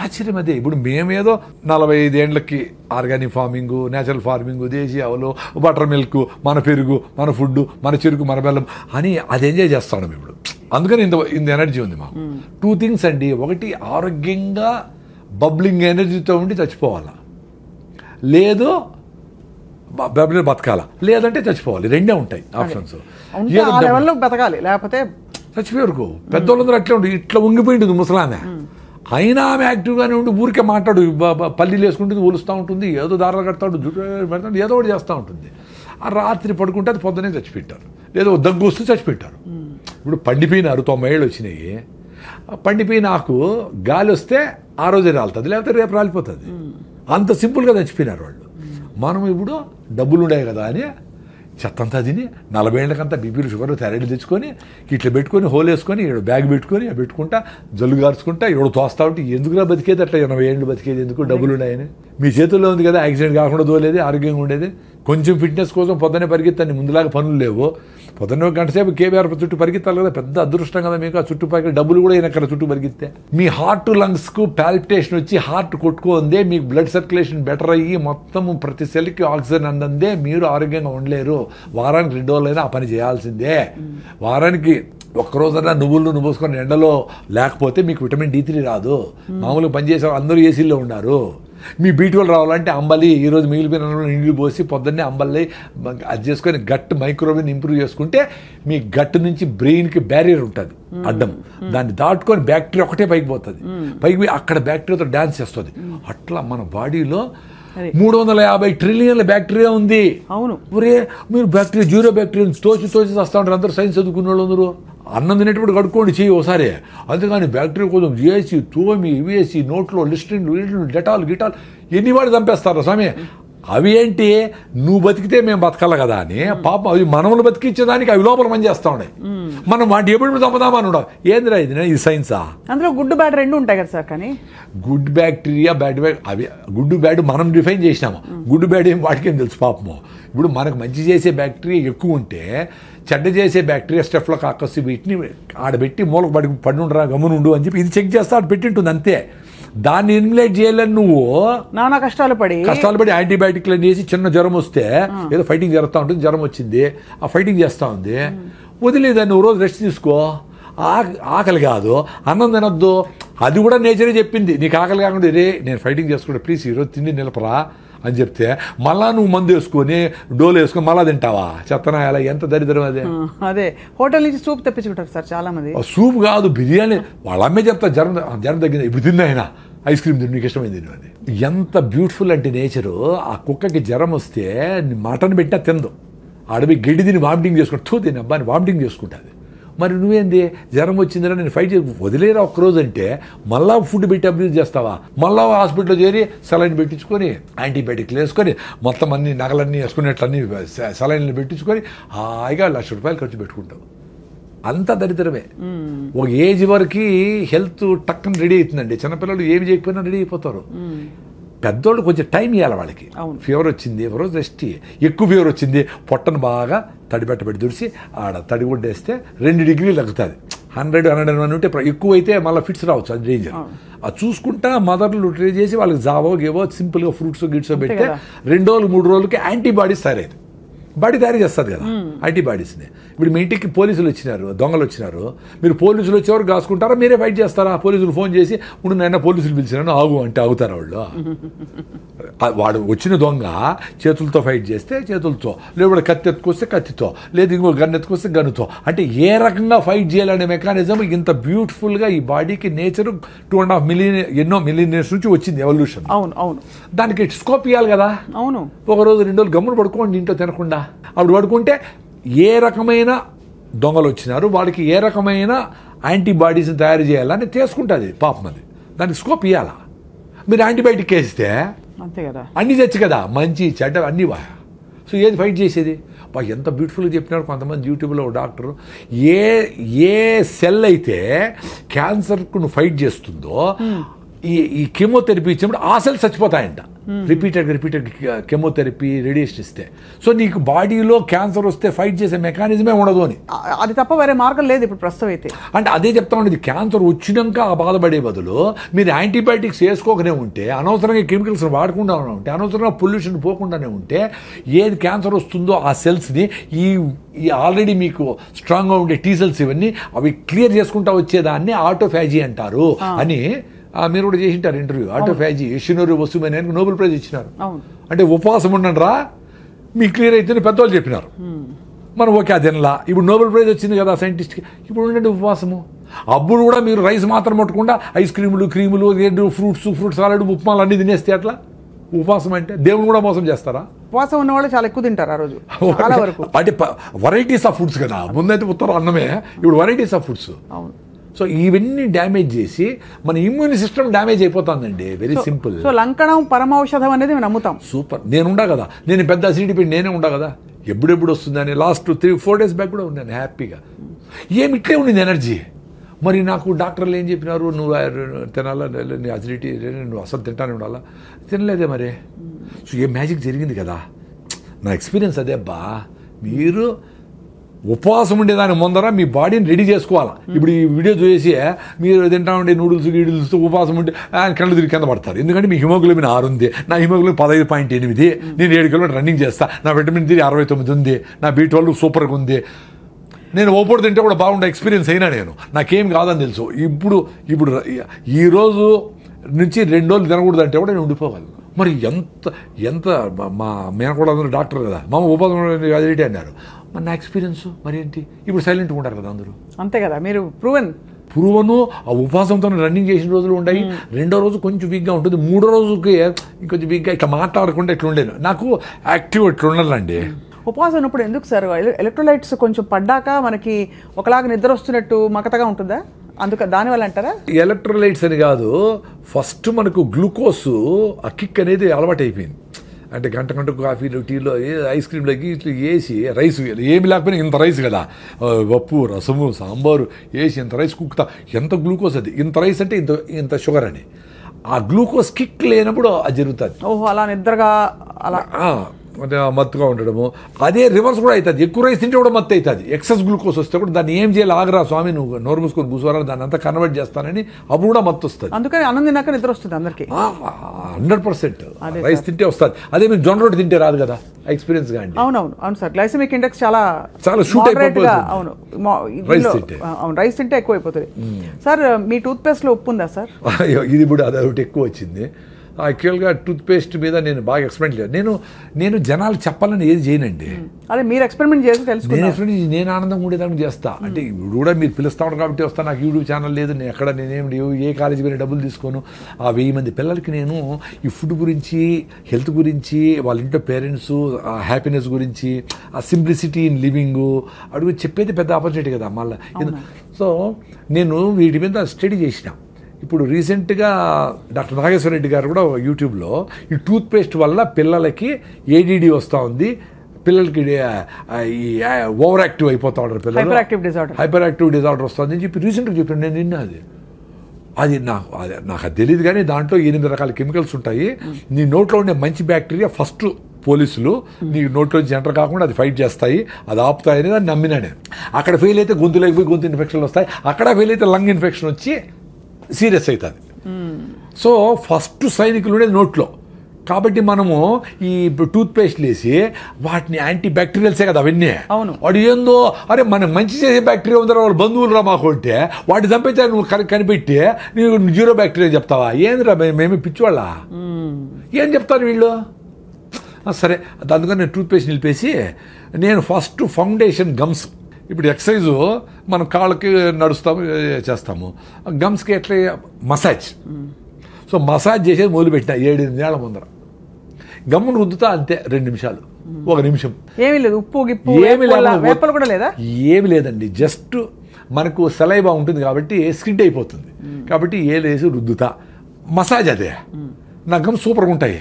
ఆశ్చర్యం అదే. ఇప్పుడు మేమేదో 45 ఏళ్ళకి ఆర్గానిక్ ఫార్మింగ్, నేచురల్ ఫార్మింగ్, దేశీ ఆవులు, బటర్ మిల్క్, మన పెరుగు, మన ఫుడ్, మన చెరుకు, మన బెల్లం అని అది ఎంజాయ్ చేస్తాం ఇప్పుడు. అందుకని ఇంత ఎనర్జీ ఉంది మాకు. 2 things అండి. ఒకటి ఆరోగ్యంగా బబ్లింగ్ ఎనర్జీతో ఉండి చచ్చిపోవాలా, లేదు బతకాల, లేదంటే చచ్చిపోవాలి. 2 ఉంటాయి ఆప్షన్స్. బతకాలి లేకపోతే చచ్చిపోయారు. పెద్దోళ్ళందరూ అట్లే ఉంటుంది. ఇట్లా ఉంగిపోయింటుంది ముసలామె, అయినా ఆమె యాక్టివ్గానే ఉండి ఊరికే మాట్లాడు, పల్లీలు వేసుకుంటుంది, ఒలుస్తూ ఉంటుంది, ఏదో దారాలు కడతాడు, జుట్టు పెడతాడు, ఏదో ఒకటి చేస్తూ ఉంటుంది. ఆ రాత్రి పడుకుంటే అది పొద్దునే చచ్చిపెట్టారు, లేదో దగ్గు వస్తూ చచ్చిపెట్టారు. ఇప్పుడు పండిపోయినారు, 90 ఏళ్ళు వచ్చినాయి, పండిపోయిన ఆకు గాలి వస్తే ఆ రోజే రాలుతుంది, లేకపోతే రేపు రాలిపోతుంది. అంత సింపుల్గా చచ్చిపోయినారు వాళ్ళు. మనం ఇప్పుడు డబ్బులు ఉన్నాయి కదా అని చెత్తంతా తిని 40 ఏళ్ళకంతా బీపీలు, షుగర్లు, థైరాయిడ్ తెచ్చుకొని ఇట్లా పెట్టుకొని హోల్ వేసుకొని బ్యాగ్ పెట్టుకొని పెట్టుకుంటా జల్లు గార్చుకుంటా ఎవడో తోస్తా ఉంటే ఎందుకులా బతికేది? అట్లా 80 ఏళ్ళు బతికేది ఎందుకు? డబ్బులు ఉన్నాయని. మీ చేతుల్లో ఉంది కదా, యాక్సిడెంట్ కాకుండా తోలేది, ఆరోగ్యంగా ఉండేది. కొంచెం ఫిట్నెస్ కోసం పొద్దున్నే పరిగెత్తండి, ముందులాగా పనులు లేవు. పొద్దున్న 1 గంట సేపు కేబీఆర్ చుట్టూ పరిగెత్తాలి కదా, పెద్ద అదృష్టం కదా మీకు. ఆ చుట్టుపక్కల డబ్బులు కూడా ఎక్కడ చుట్టూ పరిగెత్తే మీ హార్ట్ లంగ్స్కు పాల్పిటేషన్ వచ్చి హార్ట్ కొట్టుకుందే, మీకు బ్లడ్ సర్క్యులేషన్ బెటర్ అయ్యి మొత్తం ప్రతి సెల్కి ఆక్సిజన్ అందందే మీరు ఆరోగ్యంగా ఉండలేరు. వారానికి 2 రోజులైనా ఆ పని చేయాల్సిందే. వారానికి ఒక్కరోజైనా నువ్వులు పోసుకొని ఎండలో లేకపోతే మీకు విటమిన్ D3 రాదు. మామూలుగా పనిచేసే అందరూ ఏసీల్లో ఉన్నారు. మీ B12 రావాలంటే అంబలి, ఈరోజు మిగిలిపోయిన నీళ్ళు పోసి పొద్దున్నే అంబలి అది చేసుకొని గట్ మైక్రోవేవ్ ఇంప్రూవ్ చేసుకుంటే మీ గట్ నుంచి బ్రెయిన్కి బ్యారియర్ ఉంటుంది అడ్డం, దాన్ని దాటుకొని బ్యాక్టీరియా ఒకటే పైకి పోతుంది. పైకి పోయి అక్కడ బ్యాక్టీరియాతో డ్యాన్స్ చేస్తుంది. అట్లా మన బాడీలో 350 ట్రిలియన్ల బ్యాక్టీరియా ఉంది. అవును. ఒరే మీరు బ్యాక్టీరియా, జీరో బ్యాక్టీరియా తోచి వస్తూ ఉంటారు అందరూ, సైన్స్ చదువుకున్న వాళ్ళు అందరూ. అన్నం తినేటప్పుడు కడుక్కోండి చెయ్యి ఒకసారి. అంతేగాని బ్యాక్టీరియా కోసం చేసి తోమి వేసి నోట్లో లిస్ట్రిన్ డెటాల్ గిటాల్ ఎన్ని వాడు చంపేస్తారు స్వామి. అవి ఏంటి, నువ్వు బతికితే మేము బతకాల కదా అని పాపం అవి మనములు బతికించేదానికి అవి లోపల పని చేస్తా ఉన్నాయి. మనం వాటి ఎప్పుడు చంపుదామని ఉండవు. ఏందిరా ఇది సైన్సా? అందులో గుడ్ బ్యాడ్ 2 ఉంటాయి కదా సార్. కానీ గుడ్ బ్యాక్టీరియా, బ్యాడ్ అవి గుడ్ బ్యాడ్ మనం డిఫైన్ చేసినాము. గుడ్ బ్యాడ్ ఏం వాటికేం తెలుసు పాపము. ఇప్పుడు మనకు మంచి చేసే బ్యాక్టీరియా ఎక్కువ ఉంటే చెడ్డ చేసే బ్యాక్టీరియా స్టెఫ్లోకాకస్ వీటిని ఆడబెట్టి మూలకు పడి ఉండరా గమ్మునుండు అని చెప్పి ఇది చెక్ చేస్తే ఆడ పెట్టింటుంది అంతే. దాన్ని ఎలిమినేట్ చేయాలని నువ్వు నానా కష్టాలు పడి యాంటీబయాటిక్లు వేసి చిన్న జ్వరం వస్తే ఏదో ఫైటింగ్ జరుగుతూ ఉంటుంది, జ్వరం వచ్చింది ఆ ఫైటింగ్ చేస్తూ ఉంది, వదిలేదాన్ని నువ్వు రోజు రెస్ట్ తీసుకో. ఆకలి కాదు, అన్నం తినొద్దు, అది కూడా నేచరే చెప్పింది. నీకు ఆకలి కాకుండా రే నేను ఫైటింగ్ చేసుకుంటా ప్లీజ్ ఈరోజు తిండి నిలపరా అని చెప్తే మళ్ళా నువ్వు మందు వేసుకొని డోలు వేసుకొని మళ్ళా తింటావా? చెత్తనా ఎలా, ఎంత దరిద్రం అదే. అదే హోటల్ నుంచి సూప్ తెప్పించుకుంటారు సార్ చాలా మంది. సూప్ కాదు బిర్యానీ, వాళ్ళ అమ్మే చెప్తా జ్వరం తగ్గింది ఇప్పుడు తిన్నా ఆయన ఐస్ క్రీమ్ తిని నీకు ఇష్టమైంది తిను అని. ఎంత బ్యూటిఫుల్ అంటే నేచరు. ఆ కుక్కకి జ్వరం వస్తే మటన్ పెట్టినా తిందు, అడవి గడ్డి తిని వామిటింగ్ చేసుకుంటూ తిని అబ్బాని వామిటింగ్ చేసుకుంటుంది. మరి నువ్వేంది జ్వరం వచ్చిందిరా నేను ఫైట్ చేసి వదిలేరా ఒక్కరోజు అంటే మళ్ళా ఫుడ్ పెట్టి అబ్యూజ్ చేస్తావా? మళ్ళా హాస్పిటల్లో చేరి సెలైన్ పెట్టించుకొని యాంటీబయాటిక్లు వేసుకొని మొత్తం అన్ని నగలన్నీ వేసుకునేట్లన్నీ సెలైన్లు పెట్టించుకొని హాయిగా ₹1,00,000 ఖర్చు పెట్టుకుంటావు. అంత దరిద్రమే. ఒక ఏజ్ వరకు హెల్త్ టక్కన రెడీ అవుతుందండి. చిన్నపిల్లలు ఏమి చేయకపోయినా రెడీ అయిపోతారు. పెద్దోళ్ళు కొంచెం టైం ఇవ్వాలి వాళ్ళకి. ఫీవర్ వచ్చింది ఒకరోజు రెస్ట్, ఎక్కువ ఫీవర్ వచ్చింది పొట్టను బాగా తడిపెట్టబెట్టి దుడిసి ఆడ తడిగుడ్డేస్తే 2 డిగ్రీలు తగ్గుతుంది. 100-101 ఉంటే ఎక్కువ అయితే మళ్ళీ ఫిట్స్ రావచ్చు, అది డేంజర్. అది చూసుకుంటా మదర్లు ట్రై చేసి వాళ్ళకి జావో గేవో సింపుల్గా ఫ్రూట్స్ గిట్సో పెడితే 2 రోజులు 3 రోజులకి యాంటీబాడీస్ తయారైంది. బాడీ తయారు చేస్తుంది కదా యాంటీబాడీస్ని. ఇప్పుడు మీ ఇంటికి పోలీసులు వచ్చినారు, దొంగలు వచ్చినారు, మీరు పోలీసులు వచ్చేవారు కాసుకుంటారా మీరే ఫైట్ చేస్తారా? పోలీసులు ఫోన్ చేసి ఇప్పుడు నైనా పోలీసులు పిలిచినాను ఆగు అంటే ఆగుతారా వాళ్ళు? వాడు వచ్చిన దొంగ చేతులతో ఫైట్ చేస్తే చేతులతో, లేదా కత్తి ఎత్తుకొస్తే కత్తితో, లేదా ఇంకో గన్ ఎత్తుకొస్తే గన్నుతో. అంటే ఏ రకంగా ఫైట్ చేయాలనే మెకానిజం ఇంత బ్యూటిఫుల్గా ఈ బాడీకి నేచర్ 2.5 మిలియన్ ఎన్నో మిలియన్ ఇయర్స్ నుంచి వచ్చింది ఎవల్యూషన్. అవును అవును, దానికి స్కోప్ ఇవ్వాలి కదా. అవును, ఒకరోజు 2 రోజులు గమ్మును పడుకోండి ఇంట్లో తినకుండా. అప్పుడు పడుకుంటే ఏ రకమైన దొంగలు వచ్చినారు వాళ్ళకి ఏ రకమైన యాంటీబాడీస్ని తయారు చేయాలని తీసుకుంటుంది పాపం. అది దానికి స్కోప్ ఇవ్వాలా? మీరు యాంటీబయాటిక్ వేస్తే అంతే కదా, అన్నీ తెచ్చు కదా, మంచి చెడ్డ అన్నీ వా. సో ఏది ఫైట్ చేసేది? ఎంత బ్యూటిఫుల్గా చెప్పినారు కొంతమంది యూట్యూబ్లో డోక్టరు. ఏ సెల్ అయితే క్యాన్సర్కు నువ్వు ఫైట్ చేస్తుందో ఈ కెమోథెరపీ ఇచ్చినప్పుడు ఆ సెల్స్ చచ్చిపోతాయంట. రిపీటెడ్ కెమోథెరపీ రేడియేషన్ ఇస్తే. సో నీకు బాడీలో క్యాన్సర్ వస్తే ఫైట్ చేసే మెకానిజమే ఉండదు అని. అది తప్ప వేరే మార్గం లేదు ఇప్పుడు ప్రస్తుతం అయితే. అంటే అదే చెప్తా ఉండేది, క్యాన్సర్ వచ్చినాక ఆ బాధపడే బదులు మీరు యాంటీబయాటిక్స్ వేసుకోకనే ఉంటే, అనవసరంగా కెమికల్స్ వాడకుండా ఉంటే, అనవసరంగా పొల్యూషన్ పోకుండానే ఉంటే, ఏది క్యాన్సర్ వస్తుందో ఆ సెల్స్ని ఈ ఆల్రెడీ మీకు స్ట్రాంగ్గా ఉండే టీ సెల్స్ ఇవన్నీ అవి క్లియర్ చేసుకుంటా వచ్చేదాన్ని ఆటోఫాజీ అంటారు అని మీరు కూడా చేసింటారు ఇంటర్వ్యూ. ఆటోఫాజీ యషినోరి వసుమని నోబెల్ ప్రైజ్ ఇచ్చినారు. అంటే ఉపవాసం ఉండండి రా మీకు క్లియర్ అయితే పెద్దవాళ్ళు చెప్పినారు. మనం ఓకే అది తినలా, ఇప్పుడు నోబెల్ ప్రైజ్ వచ్చింది కదా సైంటిస్ట్కి, ఇప్పుడు ఉండండి ఉపవాసము. అప్పుడు కూడా మీరు రైస్ మాత్రం పట్టకుండా ఐస్ క్రీములు క్రీములు ఫ్రూట్స్ సాలడ్ ఉప్మాలు అన్నీ తినేస్తే అట్లా ఉపవాసం అంటే దేవుని కూడా మోసం చేస్తారా? ఉపవాసం ఉన్న వాళ్ళు చాలా ఎక్కువ తింటారు ఆ రోజు చాలా వరకు. అంటే వెరైటీస్ ఆఫ్ ఫుడ్స్ కదా, ముందైతే ఉత్తరం అన్నమే, ఇప్పుడు వెరైటీస్ ఆఫ్ ఫుడ్స్. అవును. సో ఇవన్నీ డ్యామేజ్ చేసి మన ఇమ్యూన్ సిస్టమ్ డ్యామేజ్ అయిపోతుందండి. Very simple. సో లంకణం పరమౌషధం అనేది మేము నమ్ముతాం. సూపర్. నేను ఉండా కదా, నేను పెద్ద అసిడిటీ పెట్టి నేనే ఉండా కదా, ఎప్పుడెప్పుడు వస్తుందని లాస్ట్ 3-4 days బ్యాక్ కూడా ఉన్నాను హ్యాపీగా. ఏమి ఇట్లే ఉండింది ఎనర్జీ. మరి నాకు డాక్టర్లు ఏం చెప్పినారు, నువ్వు తినాలా, నీ అసిడిటీ నువ్వు అసలు తింటానే ఉండాలా, తినలేదే మరి. సో ఏ మ్యాజిక్ జరిగింది కదా, నా ఎక్స్పీరియన్స్ అదే అబ్బా. మీరు ఉపవాసం ఉండేదాని ముందర మీ బాడీని రెడీ చేసుకోవాలా. ఇప్పుడు ఈ వీడియో చూసి మీరు తింటా ఉండే గీడిల్స్తో ఉపవాసం ఉంటే కళ్ళు తిరిగి కింద పడతారు. ఎందుకంటే మీ హిమోగ్లోబిన్ 6 ఉంది, నా హిమోగ్లోబిన్ 15.8, నేను 7 కిలోమీటర్ రన్నింగ్ చేస్తా, నా విటమిన్ D 69 ఉంది, నా B12 సూపర్గా ఉంది, నేను ఓపోడు తింటే కూడా బాగుండే ఎక్స్పీరియన్స్ అయినా నేను, నాకేం కాదని తెలుసు. ఇప్పుడు ఈరోజు నుంచి 2 రోజులు తినకూడదు అంటే కూడా నేను ఉండిపోగలను. మరి ఎంత మా మేనకోడ అందరూ డాక్టర్ కదా, మా ఉపవాసం అదిటి అన్నారు. మరి నా ఎక్స్పీరియన్స్ మరి ఏంటి, ఇప్పుడు సైలెంట్గా ఉంటారు కదా అందరూ. అంతే కదా, మీరు ప్రూవను ఆ ఉపవాసంతో రన్నింగ్ చేసిన రోజులు ఉన్నాయి. 2వ రోజు కొంచెం వీక్గా ఉంటుంది, 3వ రోజుకి ఇంకొంచెం వీక్గా ఇట్లా మాట్లాడకుండా ఇట్లా ఉండేది. నాకు యాక్టివ్ ఇట్లా ఉండాలండి. ఉపవాసం ఉన్నప్పుడు ఎందుకు సార్ ఎలక్ట్రోలైట్స్ కొంచెం పడ్డాక మనకి ఒకలాగా నిద్ర వస్తున్నట్టు మకతగా ఉంటుందా? దానివల్ల అంటారా? ఎలక్ట్రోలైట్స్ అని కాదు, ఫస్ట్ మనకు గ్లూకోజ్ ఆ కిక్ అనేది అలవాటు అయిపోయింది. అంటే గంటకు కాఫీలు టీలో ఐస్ క్రీమ్లోకి ఇట్లా వేసి రైస్ ఏమి లేకపోయినా ఇంత రైస్ కదా, పప్పు రసము సాంబారు వేసి ఇంత రైస్ కుక్తా, ఎంత గ్లూకోజ్ అది, ఇంత రైస్ అంటే ఇంత షుగర్ అని. ఆ గ్లూకోజ్ కిక్ లేనప్పుడు అది జరుగుతుంది. ఓహో, అలా నిద్రగా అలా మత్తుగా ఉండడము. అదే రివర్స్ కూడా అవుతుంది, ఎక్కువ రైస్ తింటే కూడా మత్తు అవుతుంది. ఎక్సెస్ గ్లూకోజ్ వస్తే కూడా దాన్ని ఏం చేయాలి, ఆగరా స్వామి నువ్వు నోరు మూసుకొని కూర్చోరా, దాన్ని అంతా కన్వర్ట్ చేస్తానని అప్పుడు కూడా మత్తు వస్తుంది. అందుకని అన్నం తిన్నాక నిద్ర వస్తుంది అందరికి. 100% రైస్ తింటే వస్తుంది. అదే మీరు జొన్న రొట్టె తింటే రాదు కదా, ఎక్స్పీరియన్స్ గా అండి. అవును సార్, గ్లైసెమిక్ ఇండెక్స్ చాలా షూట్ అయిపోతుంది. అవును, రైస్ తింటే ఎక్కువ అయిపోతుంది. సార్ మీ టూత్ పేస్ట్ లో ఉప్పు ఉందా సార్? ఇది ఇప్పుడు అదొకటి ఎక్కువ వచ్చింది. యాక్చువల్గా టూత్ పేస్ట్ మీద నేను బాగా ఎక్స్పెరిమెంట్ లేదు. నేను జనాలు చెప్పాలని ఏది చేయనండి. అదే మీరు ఎక్స్పెరిమెంట్ చేసి తెలుసుకున్నాను. నేను ఆనందం ఉండేదానికి చేస్తా. అంటే ఇప్పుడు కూడా మీరు పిలుస్తాను కాబట్టి వస్తా. నాకు యూట్యూబ్ ఛానల్ లేదు, నేను ఎక్కడ నేనేం ఏ కాలేజీ పోయినా డబ్బులు తీసుకోను. ఆ 1000 మంది పిల్లలకి నేను ఈ ఫుడ్ గురించి, హెల్త్ గురించి, వాళ్ళ ఇంట్లో పేరెంట్స్ ఆ హ్యాపీనెస్ గురించి, ఆ సింప్లిసిటీ ఇన్ లివింగ్ అడుగు చెప్పేది పెద్ద ఆపర్చునిటీ కదా మళ్ళీ. సో నేను వీటి మీద స్టడీ చేసిన. ఇప్పుడు రీసెంట్గా డాక్టర్ నాగేశ్వర రెడ్డి గారు కూడా యూట్యూబ్లో ఈ టూత్ పేస్ట్ వల్ల పిల్లలకి ADD వస్తూ ఉంది, పిల్లలకి ఈ ఓవర్ యాక్టివ్ అయిపోతూ ఉంటారు పిల్లలు, హైపర్ యాక్టివ్ డిజార్డర్ వస్తుంది అని చెప్పి రీసెంట్గా చెప్పాను. నేను నిన్న అది నాకు అది తెలియదు, కానీ దాంట్లో 8 రకాల కెమికల్స్ ఉంటాయి. నీ నోట్లో ఉండే మంచి బ్యాక్టీరియా ఫస్ట్ పోలీసులు నీ నోట్లో ఎంటర్ కాకుండా అది ఫైట్ చేస్తాయి, అది ఆపుతాయని దాన్ని నమ్మినా నేను. అక్కడ ఫెయిల్ అయితే గొంతులోకి పోయి గొంతు ఇన్ఫెక్షన్లు వస్తాయి, అక్కడ ఫెయిల్ అయితే లంగ్ ఇన్ఫెక్షన్ వచ్చి సీరియస్ అవుతుంది. సో ఫస్ట్ సైనికులు నోట్లో. కాబట్టి మనము ఈ టూత్ పేస్ట్లు వేసి వాటిని యాంటీ బ్యాక్టీరియల్సే కదా అవన్నీ. వాడు ఏందో అరే మనకు మంచి చేసే బ్యాక్టీరియా ఉందా, వాళ్ళు బంధువులు రా మాకు ఉంటే వాటి చంపైతే నువ్వు కనిపెట్టి నీకు 0 బ్యాక్టీరియా చెప్తావా? ఏందిరా మేమే పిచ్చివాళ్ళ, ఏం చెప్తారు వీళ్ళు? సరే, అందుకని నేను టూత్ పేస్ట్ నిలిపేసి నేను ఫస్ట్ ఫౌండేషన్ గమ్స్. ఇప్పుడు ఎక్సర్సైజు మనం కాళ్ళకి నడుస్తాము చేస్తాము, గమ్స్కి ఎట్లా మసాజ్. సో మసాజ్ చేసేది మొదలుపెట్టిన 7-8 ఏళ్ల ముందర. గమ్మును రుద్దుతా అంతే 2 నిమిషాలు, 1 నిమిషం. ఏమీ లేదు, ఉప్పు కూడా లేదా? ఏమి లేదండి, జస్ట్ మనకు సలైవా ఉంటుంది కాబట్టి స్కిడ్ అయిపోతుంది. కాబట్టి ఏలేసి రుద్దుతా, మసాజ్ అదే. నా గమ్ సూపర్గా ఉంటాయి.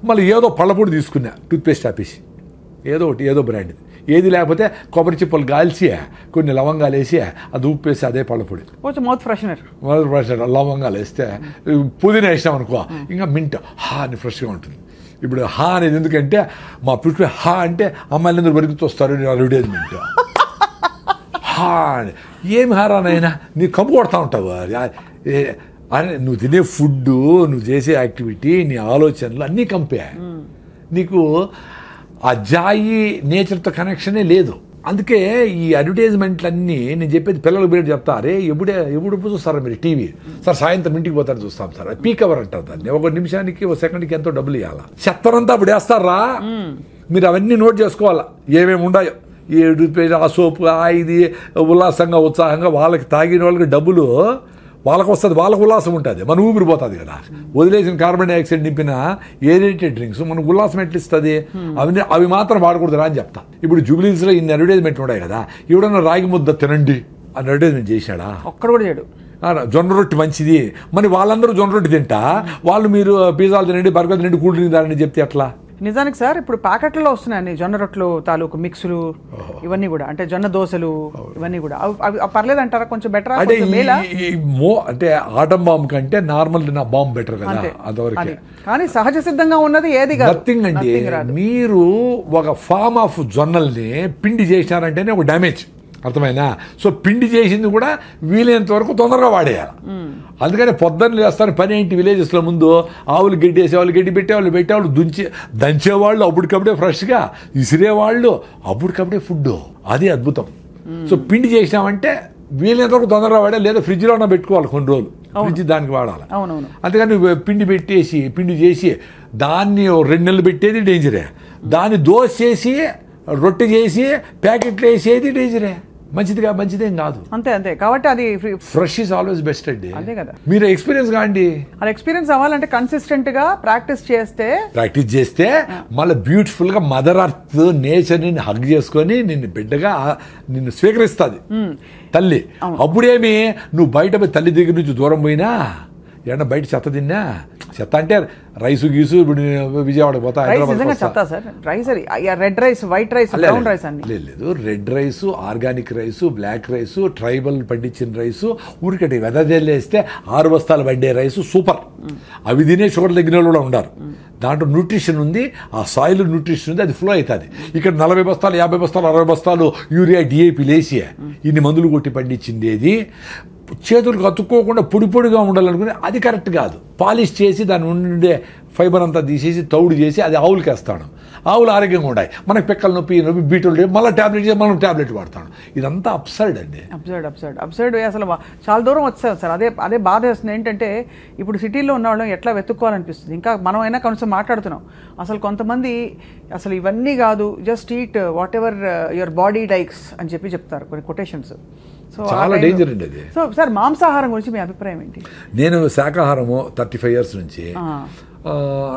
మళ్ళీ ఏదో పళ్ళపొడి తీసుకున్నా, టూత్పేస్ట్ ఆపేసి ఏదో బ్రాండ్, ఏది లేకపోతే కొబ్బరి చిప్పలు కాల్చి కొన్ని లవంగాలు వేసి అది ఉప్పేసి అదే పళ్ళపొడి, కొంచెం మౌత్ ఫ్రెషనర్, లవంగాలు వేస్తే పుదీనా వేసినాం అనుకో ఇంకా మింట్ అని ఫ్రెష్గా ఉంటుంది. ఇప్పుడు అనేది ఎందుకంటే మా పుట్టి అంటే అమ్మాయిలు అందరూ బరుగుతూ వస్తారు అడ్వర్టైజ్మెంట్. అని ఏమి హారానైనా నీకు కంపు కొడతా ఉంటావు. అరే నువ్వు తినే ఫుడ్, నువ్వు చేసే యాక్టివిటీ, నీ ఆలోచనలు అన్నీ కంపే. నీకు ఆ జాయి నేచర్తో కనెక్షనే లేదు. అందుకే ఈ అడ్వర్టైజ్మెంట్లన్నీ నేను చెప్పేది పిల్లలకు బిడ్డ చెప్తా, అరే ఎప్పుడు చూస్తారా మీరు టీవీ? సార్ సాయంత్రం ఇంటికి పోతారు చూస్తాం సార్, పీక్ అవర్ అంటారు దాన్ని. 1 నిమిషానికి 1 సెకండ్కి ఎంతో డబ్బులు ఇవ్వాలా. చెత్తనంతా అప్పుడు వేస్తారా, మీరు అవన్నీ నోట్ చేసుకోవాలా ఏమేమి ఉన్నాయో. ఈ ఆ సోపు, ఇది ఉల్లాసంగా ఉత్సాహంగా వాళ్ళకి తాగిన వాళ్ళకి డబ్బులు వాళ్ళకు వస్తుంది, వాళ్ళకు ఉల్లాసం ఉంటుంది, మన ఊపిరి పోతుంది కదా. వదిలేసిన కార్బన్ డైఆక్సైడ్ నింపిన ఏరేటెడ్ డ్రింక్స్ మనకు ఉల్లాసం ఎట్లా ఇస్తుంది? అవి మాత్రం వాడకూడదురా అని చెప్తా. ఇప్పుడు జూబ్లీస్లో ఇన్ని అడ్వర్టైజ్మెంట్ ఉన్నాయి కదా, ఎవడన్నా రాగి ముద్ద తినండి అని అడ్వర్టైజ్మెంట్ చేశాడా? ఒక్కడు కూడా చేయడు. జొన్న రొట్టె మంచిది, మరి వాళ్ళందరూ జొన్న రొట్టె తింటా, వాళ్ళు మీరు పిజ్జాలు తినండి, బర్గర్ తినండి, కూల్ డ్రింక్ తాగండి చెప్తే ఎట్లా? నిజానికి సార్ ఇప్పుడు ప్యాకెట్లలో వస్తున్నాయి జొన్న రొట్టెలు తాలూకు మిక్సులు, ఇవన్నీ కూడా, అంటే జొన్న దోశలు, ఇవన్నీ కూడా అవి పర్లేదు అంటారా? కొంచెం బెటర్ అంటే ఆటం బాంబ్ కంటే నార్మల్ నా బాంబ్ బెటర్ కదా అంతవరకు. కానీ సహజ సిద్ధంగా ఉన్నది ఏది నథింగ్ అండి. మీరు ఒక ఫామ్ ఆఫ్ జొన్నల్ని పిండి చేసినారంటేనే ఒక డ్యామేజ్, అర్థమైనా? సో పిండి చేసింది కూడా వీలైనంత వరకు తొందరగా వాడేయాలి. అందుకని పొద్దున్న లేస్తాను పని ఏంటి, విలేజెస్లో ముందు ఆవులు గడ్డి వేసేవాళ్ళు, గడ్డి పెట్టేవాళ్ళు దంచేవాళ్ళు అప్పటికప్పుడే ఫ్రెష్గా, ఇసిరేవాళ్ళు అప్పటికప్పుడే ఫుడ్, అది అద్భుతం. సో పిండి చేసినామంటే వీలైనంత వరకు తొందరగా వాడాలి, లేదా ఫ్రిడ్జ్లో ఉన్న పెట్టుకోవాలి కొన్ని రోజులు, ఫ్రిడ్జ్ దానికి వాడాలి. అందుకని పిండి చేసి దాన్ని 2 నెలలు పెట్టేది డేంజరే, దాన్ని దోశ చేసి రొట్టె చేసి ప్యాకెట్లు వేసేది డేంజరే, మంచిదేం కాదు. అంతే కాబట్టి అది ఫ్రెష్ ఈజ్ ఆల్వేస్ బెస్ట్ అండి. అదే కదా, మీరు ఎక్స్పీరియన్స్ కాండి. అది ఎక్స్పీరియన్స్ అవ్వాలంటే కన్సిస్టెంట్ గా ప్రాక్టీస్ చేస్తే మళ్ళీ బ్యూటిఫుల్ గా మదర్ అర్త్ నేచర్ ని హగ్ చేసుకొని నిన్ను బిడ్డగా నిన్ను స్వీకరిస్తుంది తల్లి. అప్పుడేమి నువ్వు బయట పోయి తల్లి దగ్గర నుంచి దూరం పోయినా, ఏమన్నా బయట చెత్త తిన్నా, చెత్త అంటే రైసు గీసు, ఇప్పుడు విజయవాడ పోతా, red rice, white rice, brown rice లేదు, red rice, organic rice, black rice, tribal పండించిన రైసు, ఊరికటి వెదజల్లేస్తే 6 బస్తాలు పడ్డే రైసు సూపర్. అవి తినే షుగర్ తగ్గిన వాళ్ళు కూడా ఉన్నారు. దాంట్లో న్యూట్రిషన్ ఉంది, ఆ సాయిల్ న్యూట్రిషన్ ఉంది, అది ఫ్లో అవుతుంది. ఇక్కడ 40 బస్తాలు 50 బస్తాలు 60 బస్తాలు యూరియా డిఏపి లేసి ఇన్ని మందులు కొట్టి పండించిండేది చేతులకు అతుక్కోకుండా పొడిగా ఉండాలనుకుని అది కరెక్ట్ కాదు. పాలిష్ చేసి దాని ఉండే ఫైబర్ అంతా తీసేసి తౌడు చేసి అది ఆవులకి వేస్తాడు. ఆవులు ఆరోగ్యంగా ఉన్నాయి, మనకి పిక్కల నొప్పి బీటలు మళ్ళీ ట్యాబ్లెట్ చేసి మనం ట్యాబ్లెట్ వాడతాడు. ఇదంతా అప్సైడ్ అండి. అప్సైడ్ అసలు చాలా దూరం వచ్చాం సార్. అదే బాధ వేస్తుంది. ఏంటంటే ఇప్పుడు సిటీలో ఉన్న వాళ్ళం ఎట్లా వెతుక్కోవాలనిపిస్తుంది. ఇంకా మనమైనా కొంచెం మాట్లాడుతున్నాం. అసలు కొంతమంది అసలు ఇవన్నీ కాదు, just eat what ever your body likes అని చెప్తారు కొన్ని కొటేషన్స్. చాలా డేంజర్ అండి అది. సో సార్ మాంసాహారం గురించి మీ అభిప్రాయం ఏంటి? నేను శాకాహారము 35 years నుంచి,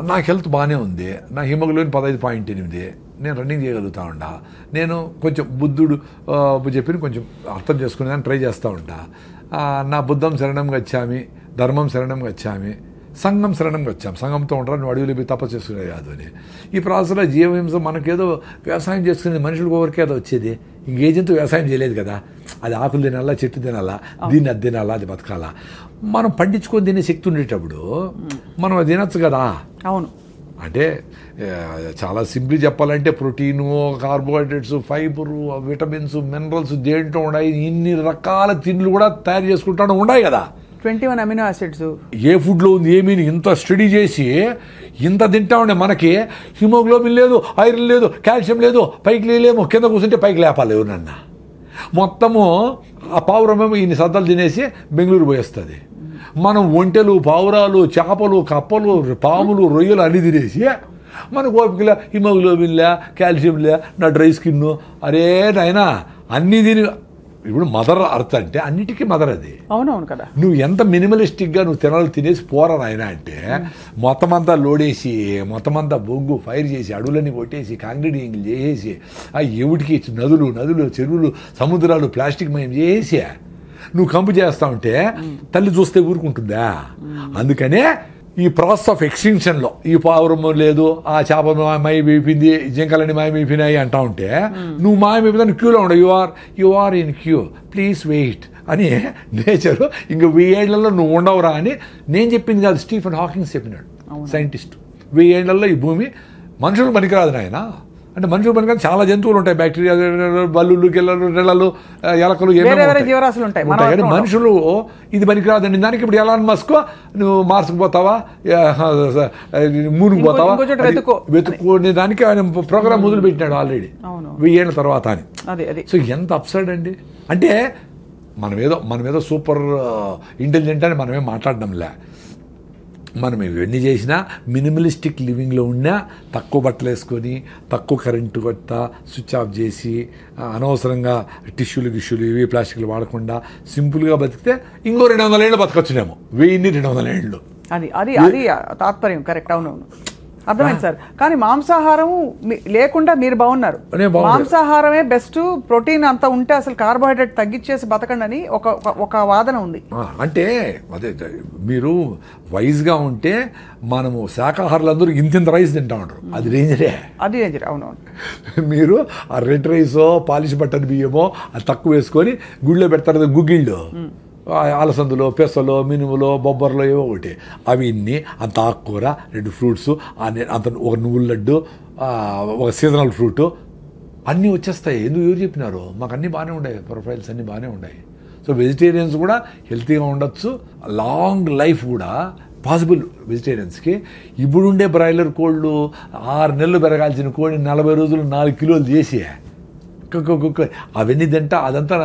నాకు హెల్త్ బాగానే ఉంది. నా హిమోగ్లోబిన్ 15.8, నేను రన్నింగ్ చేయగలుగుతా ఉంటా. నేను కొంచెం బుద్ధుడు చెప్పిన కొంచెం అర్థం చేసుకునేదాన్ని ట్రై చేస్తూ ఉంటా. నా బుద్ధం శరణం గచ్చామి, ధర్మం శరణం గచ్చామి, సంఘం శరణం వచ్చాం. సంఘంతో ఉంటారు, నువ్వు అడవిలో పోయి తపస్సు చేసుకునేది కాదు అని. ఈ ప్రాసెస్లో జీవహింస మనకేదో వ్యవసాయం చేసుకునేది మనుషులకు ఎవరికే అది వచ్చేది. ఇంకేజంతో వ్యవసాయం చేయలేదు కదా, అది ఆకులు తినాలా, చెట్టు తినాలా, దీన్ని అది తినాలా, అది బతకాలా. మనం పండించుకొని తినే శక్తి ఉండేటప్పుడు మనం అది తినచ్చు కదా. అవును. అంటే చాలా సింపుల్ చెప్పాలంటే protein, carbohydrates, fibre, vitamins, minerals దేంట్లో ఉన్నాయి, ఇన్ని రకాల తిండ్లు కూడా తయారు చేసుకుంటూ ఉన్నాయి కదా. 21 అమినో యాసిడ్స్ ఏ ఫుడ్లో ఉంది ఏమీ ఇంత స్టడీ చేసి ఇంత తింటా ఉండే మనకి హిమోగ్లోబిన్ లేదు, ఐరన్ లేదు, కాల్షియం లేదు, పైకి లేలేమో, కింద కూర్చుంటే పైకి లేపాలి ఎవరన్నా. మొత్తము ఆ పావురమేమో ఇన్ని సద్దలు తినేసి బెంగళూరు పోయేస్తుంది. మనం ఒంటెలు, పావురాలు, చేపలు, కప్పలు, పాములు, రొయ్యలు అన్ని తినేసి మనకు ఓపికలే, హిమోగ్లోబిన్లే, కాల్షియంలే, నా డ్రై స్కిన్, అరే నాయనా అన్నీ తిని. ఇప్పుడు మదర్ అర్త్ అంటే అన్నిటికీ మదర్ అది. అవునవును కదా. నువ్వు ఎంత మినిమలిస్టిక్గా నువ్వు తినాలి తినేసి పోరా నాయన అంటే మొత్తం అంతా లోడేసి మొత్తం అంతా బొగ్గు ఫైర్ చేసి అడవులన్నీ కొట్టేసి కాంక్రీటింగ్లు చేసేసి ఆ ఎవడికి నదులు చెరువులు సముద్రాలు ప్లాస్టిక్ మయం చేసి నువ్వు కంపు చేస్తా ఉంటే తల్లి చూస్తే ఊరుకుంటుందా? అందుకనే ఈ ప్రాసెస్ ఆఫ్ ఎక్స్టింక్షన్లో ఈ పావురము లేదు, ఆ చేప మాయమైపోయింది, జింకలన్నీ మాయమైపోయినాయి అంటా ఉంటే నువ్వు మాయమైపోయినా క్యూలో ఉండవు. You are in queue, please wait అని నేచరు ఇంక 1000 ఏళ్లలో నువ్వు ఉండవురా అని నేను చెప్పింది కాదు, స్టీఫెన్ హాకింగ్స్ చెప్పినాడు, సైంటిస్ట్. 1000 ఏళ్లలో ఈ భూమి మనుషులు పనికిరాదు నాయన. అంటే మనుషులు పనికిరాదు, చాలా జంతువులు ఉంటాయి, బ్యాక్టీరియా, బల్లులు, గిల్లలు, రెళ్ళలు, ఎలకలు, జీవరాశులు ఉంటాయి. కానీ మనుషులు ఇది పనికిరాదండి. దానికి ఇప్పుడు ఎలాన్ మస్క్ నువ్వు మార్స్కి పోతావా, మూన్కి పోతావా, వెతుక్కునే దానికి ఆయన ప్రోగ్రామ్ మొదలు పెట్టినాడు ఆల్రెడీ 1000 ఏళ్ళ తర్వాత అని. సో ఎంత అప్సైడ్ అండి. అంటే మనమేదో సూపర్ ఇంటెలిజెంట్ అని మనమేం మాట్లాడడంలే. మనం ఇవన్నీ చేసినా మినిమలిస్టిక్ లివింగ్లో ఉన్నా తక్కువ బట్టలు వేసుకొని తక్కువ కరెంటు కొట్ట స్విచ్ ఆఫ్ చేసి అనవసరంగా గిష్యూలు ఇవి ప్లాస్టిక్లు వాడకుండా సింపుల్గా బతికితే ఇంకో 200 ఏళ్ళు బతకొచ్చునేమో. 1200 ఏళ్ళు. అది తాత్పర్యం. కరెక్ట్. అవునవును, అర్థమైంది సార్. కానీ మాంసాహారం లేకుండా మీరు బాగున్నారు. మాంసాహారమే బెస్ట్, ప్రోటీన్ అంతా ఉంటే అసలు కార్బోహైడ్రేట్ తగ్గించేసి బతకండి అని ఒక వాదన ఉంది. అంటే అదే మీరు వైజ్గా ఉంటే మనము శాకాహారులందరూ ఇంత రైస్ తింటా ఉంటారు, అది డేంజరే. అవునవును. మీరు ఆ రెడ్ రైసో పాలిష్ బట్టన్ బియ్యమో అది తక్కువ వేసుకొని గుళ్ళో పెడతారు గుగ్గిళ్ళు, అలసందులో, పెసలో, మినుములో, బొబ్బర్లో ఏవో ఒకటి, అవి ఇన్ని అంత ఆకుకూర, 2 ఫ్రూట్స్, అంత ఒక నువ్వుల లడ్డు, ఒక సీజనల్ ఫ్రూట్ అన్నీ వచ్చేస్తాయి. ఎందుకు ఎవరు చెప్పినారు? మాకు అన్నీ బాగానే ఉన్నాయి, ప్రొఫైల్స్ అన్నీ బాగానే ఉన్నాయి. సో వెజిటేరియన్స్ కూడా హెల్తీగా ఉండొచ్చు, లాంగ్ లైఫ్ కూడా పాసిబుల్ వెజిటేరియన్స్కి. ఇప్పుడుండే బ్రాయిలర్ కోళ్ళు 6 నెలలు పెరగాల్సిన కోడి 40 రోజులు 4 కిలోలు చేసి అవన్నీ తింటా అదంతా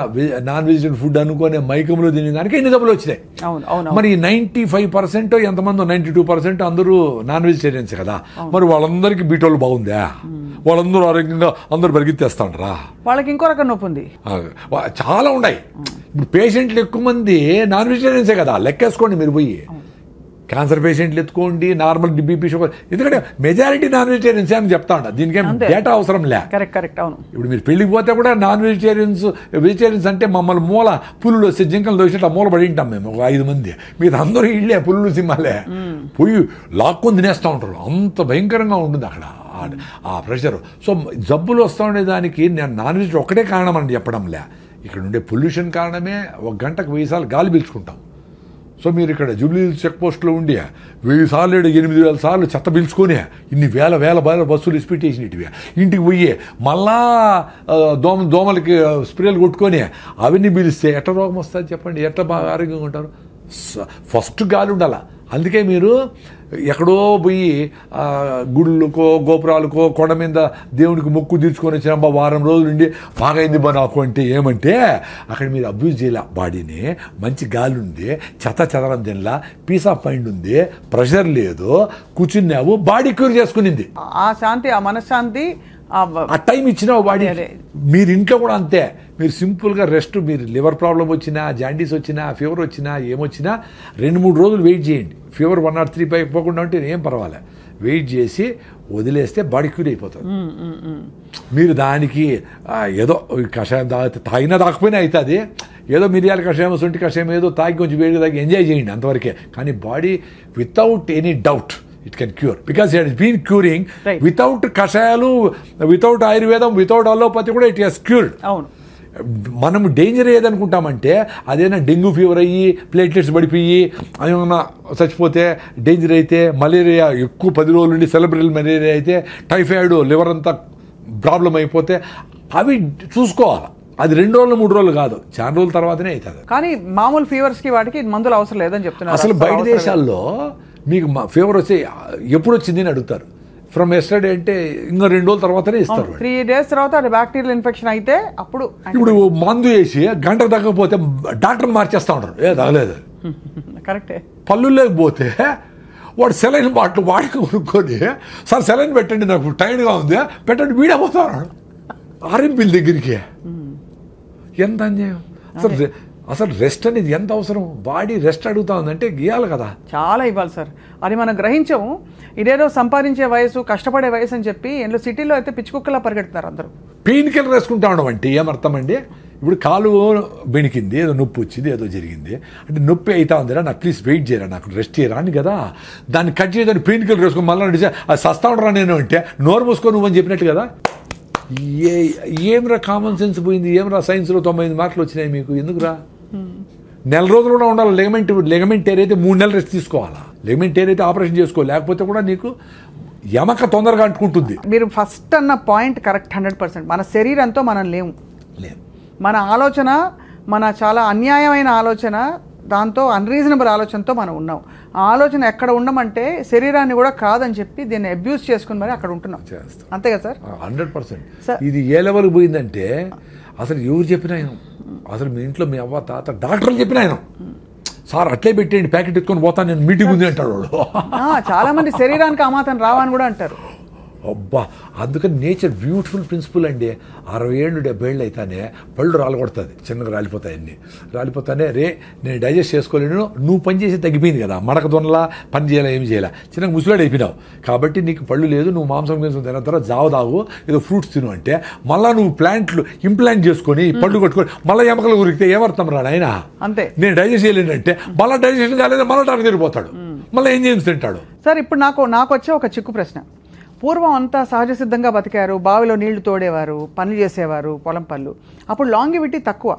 నాన్ వెజిటేరియన్ ఫుడ్ అనుకునే మైకంలో తినేదానికి ఎన్ని జబ్బులు వచ్చినాయి. మరి 95% ఎంతమంది 92% అందరూ నాన్ వెజిటేరియన్స్ కదా. మరి వాళ్ళందరికీ బీటోళ్ళు బాగుందా? వాళ్ళందరూ ఆరోగ్యంగా అందరూ పరిగెత్తేస్తా ఉంటారా? వాళ్ళకి ఇంకో రకం నొప్పి ఉంది, చాలా ఉన్నాయి. ఇప్పుడు పేషెంట్లు ఎక్కువ మంది నాన్ వెజిటేరియన్సే కదా, లెక్కేసుకోండి మీరు పోయి. క్యాన్సర్ పేషెంట్లు ఎత్తుకోండి, నార్మల్ బీపీ, షుగర్, ఎందుకంటే మెజారిటీ నాన్ వెజిటేరియన్స్ అని చెప్తా ఉంటా. దీనికేం డేటా అవసరం లే. కరెక్ట్. అవును. ఇప్పుడు మీరు పెళ్లికి పోతే కూడా నాన్ వెజిటేరియన్స్ అంటే మమ్మల్ని మూల పులులు వస్తే జింకలు దోసినట్టు మూల పడి ఉంటాం మేము, ఒక 5 మంది. మీరు అందరూ ఇళ్ళే పులులు సింహాలే పోయి లాక్కొని తినేస్తూ ఉంటారు. అంత భయంకరంగా ఉంటుంది అక్కడ ఆ ప్రెషర్. సో జబ్బులు వస్తూ ఉండేదానికి నేను నాన్ వెజ్ ఒక్కటే కారణం అని చెప్పడంలే. ఇక్కడ ఉండే పొల్యూషన్ కారణమే 1 గంటకు 1000 సార్లు గాలి పీల్చుకుంటాం. సో మీరు ఇక్కడ జూబ్లీ చెక్ పోస్ట్లో ఉండి 1000 సార్లు 8000 సార్లు చెత్త పిలుచుకొని ఇన్ని వేల బస్సులు ఇసిపెట్టేసినవి ఇంటికి పోయి మళ్ళా దోమలకి స్ప్రేలు కొట్టుకొని అవన్నీ పిలిస్తే ఎట్ట రోగం వస్తుంది చెప్పండి, ఎట్ట బాగా ఆరోగ్యంగా ఉంటారు? ఫస్ట్ గాలి ఉండాల. అందుకే మీరు ఎక్కడో పోయి గుళ్ళకో గోపురాలకో కొండ మీద దేవునికి మొక్కు తీర్చుకొని వచ్చిన వారం రోజులు ఉండి బాగైంది బా నాకు అంటే ఏమంటే అక్కడ మీరు అబ్యూజ్ చేయాల బాడీని. మంచి గాలి ఉంది, చెదరం తినలా, పీస్ ఆఫ్ మైండ్ ఉంది, ప్రెషర్ లేదు, కూర్చున్నావు, బాడీ క్యూర్ చేసుకునింది. ఆ శాంతి, ఆ మనశ్శాంతి, ఆ టైం ఇచ్చినావు బాడీ. మీరు ఇంట్లో కూడా అంతే. మీరు సింపుల్గా రెస్ట్, మీరు లివర్ ప్రాబ్లం వచ్చినా, జాండీస్ వచ్చినా, ఫీవర్ వచ్చినా, ఏమొచ్చినా 2-3 రోజులు వెయిట్ చేయండి. ఫీవర్ 103 పై పోకుండా ఉంటే ఏం పర్వాలే, వెయిట్ చేసి వదిలేస్తే బాడీ క్యూర్ అయిపోతుంది. మీరు దానికి ఏదో కషాయం తాగినా తాకపోయినా అవుతుంది, ఏదో మిరియాల కషాయం, సొంటి కషాయం ఏదో తాగి కొంచెం వేడి తాగి ఎంజాయ్ చేయండి అంతవరకే. కానీ body without any doubt it can cure because it has been curing right. Without kashayalu, without ayurvedam, without allopathy kuda it has cured. అవును. మనం డేంజర్ ఏదనుకుంటామంటే అదేనా డెంగ్యూ ఫీవర్ అయ్యి ప్లేట్లెట్స్ పడిపోయి ఏమన్నా చచ్చిపోతే డేంజర్ అయితే, మలేరియా ఎక్కువ 10 రోజుల నుండి సెలబ్రల్ మలేరియా అయితే, టైఫాయిడ్ లివర్ అంతా ప్రాబ్లం అయిపోతే అవి చూసుకోవాలి. అది 2 రోజులు 3 రోజులు కాదు, చాలా రోజుల తర్వాతనే అవుతుంది. కానీ మామూలు ఫీవర్స్కి వాటికి మందులు అవసరం లేదని చెప్తున్నారు. అసలు బయట దేశాల్లో మీకు ఫీవర్ వచ్చి ఎప్పుడు వచ్చింది అని అడుగుతారు. ఫ్రమ్ ఎస్టర్డే అంటే ఇంకా 2 రోజుల తర్వాతనే ఇస్తారు. 3 days తర్వాత అది బ్యాక్టీరియల్ ఇన్ఫెక్షన్ అయితే అప్పుడు ఇప్పుడు మందు వేసి గంట తగ్గకపోతే డాక్టర్ మార్చేస్తా ఉంటారు. తగలేదు కరెక్టే. పళ్ళు లేకపోతే వాడు సెలైన్ బాటిల్ వాడికి కొనుక్కొని సార్ సెలైన్ పెట్టండి నాకు టైర్డ్గా ఉంది పెట్టండి వీడపోతాడు ఆర్ఎంపీల దగ్గరికి. ఎంత అన్యాయం అసలు రెస్ట్ అనేది ఎంత అవసరం? బాడీ రెస్ట్ అడుగుతా ఉందంటే గీయాలి కదా, చాలా ఇవ్వాలి సార్. అది మనం గ్రహించము. ఇదేదో సంపాదించే వయసు, కష్టపడే వయసు అని చెప్పి ఇంట్లో సిటీలో అయితే పిచ్చుకుక్కలా పరిగెడుతున్నారు అందరూ. పెయిన్ కిల్లర్ వేసుకుంటా ఉండడం అంటే ఏమర్థం అండి? ఇప్పుడు కాలు బెణికింది, ఏదో నొప్పి వచ్చింది, ఏదో జరిగింది అంటే నొప్పి అవుతా ఉందిరా, నాకు ప్లీజ్ వెయిట్ చేయరా, నాకు రెస్ట్ చేయరా అని కదా. దాన్ని కట్ చేయదని పెయిన్ కిల్లర్ వేసుకొని మళ్ళీ నడిచే అది సస్తా ఉండరా నేను అంటే నోరు మూసుకో నువ్వు అని చెప్పినట్టు కదా. ఏమ్రా కామన్ సెన్స్ పోయింది, ఏమ్రా సైన్స్లో 98 మార్కులు వచ్చినాయి మీకు, ఎందుకురా? నెల రోజులు కూడా ఉండాలి. లెగమెంట్ టేర్ అయితే 3 నెలలు రెస్ట్ తీసుకోవాలా. లెగమెంట్ టేర్ అయితే ఆపరేషన్ చేసుకో, లేకపోతే కూడా నీకు యమక తొందరగా అంటుకుంటుంది. మీరు ఫస్ట్ అన్న పాయింట్ కరెక్ట్ 100%. మన శరీరంతో మనం లేము. మన ఆలోచన, మన చాలా అన్యాయమైన ఆలోచన, దాంతో అన్రీజనబుల్ ఆలోచనతో మనం ఉన్నాం. ఆ ఆలోచన ఎక్కడ ఉండమంటే శరీరాన్ని కూడా కాదని చెప్పి దీన్ని అబ్యూస్ చేసుకుని మరి అక్కడ ఉంటున్నాం. అంతే కదా సార్? 100%. ఇది ఏ లెవెల్కి పోయిందంటే అసలు ఎవరు చెప్పినా అసలు మీ ఇంట్లో మీ అవ్వ తాత డాక్టర్లు చెప్పినా ఆయన సార్ అట్లే పెట్టేయండి ప్యాకెట్ ఎత్తుకొని పోతాను నేను మీటింగ్ ఉంది అంటాడు వాడు. చాలా మంది శరీరానికి అమాతం రావని కూడా అంటారు. అబ్బా, అందుకని నేచర్ బ్యూటిఫుల్ ప్రిన్సిపల్ అండి. 60 ఏళ్ళు 70 ఏళ్ళు అయితేనే పళ్ళు రాలగొడుతుంది, చిన్నగా రాలిపోతాయి, అన్నీ రాలిపోతానే రే నేను డైజెస్ట్ చేసుకోలేను, నువ్వు పని చేసి తగ్గిపోయింది కదా, మడక దొనలా పని చేయాలా ఏమి చేయాలా, చిన్నగా ముసలాడు అయిపోయినావు కాబట్టి నీకు పళ్ళు లేదు, నువ్వు మాంసం తిన తర్వాత జావ తాగు, ఏదో ఫ్రూట్స్ తిను అంటే మళ్ళీ నువ్వు ప్లాంట్లు ఇంప్లాంట్ చేసుకొని పళ్ళు కొట్టుకొని మళ్ళీ ఎమకలు ఉరికితే ఏమర్థం రా ఆయన. అంతే, నేను డైజెస్ట్ చేయలేనంటే మళ్ళీ డైజెషన్ కాలేదు, మళ్ళీ టానికి తిరిగిపోతాడు, మళ్ళీ ఏం చేసి తింటాడు. సార్ ఇప్పుడు నాకు వచ్చే ఒక చిక్కు ప్రశ్న. పూర్వం అంతా సహజ సిద్ధంగా బతికారు, బావిలో నీళ్లు తోడేవారు, పనులు చేసేవారు, పొలం పనులు. అప్పుడు లాంగివిటీ తక్కువ,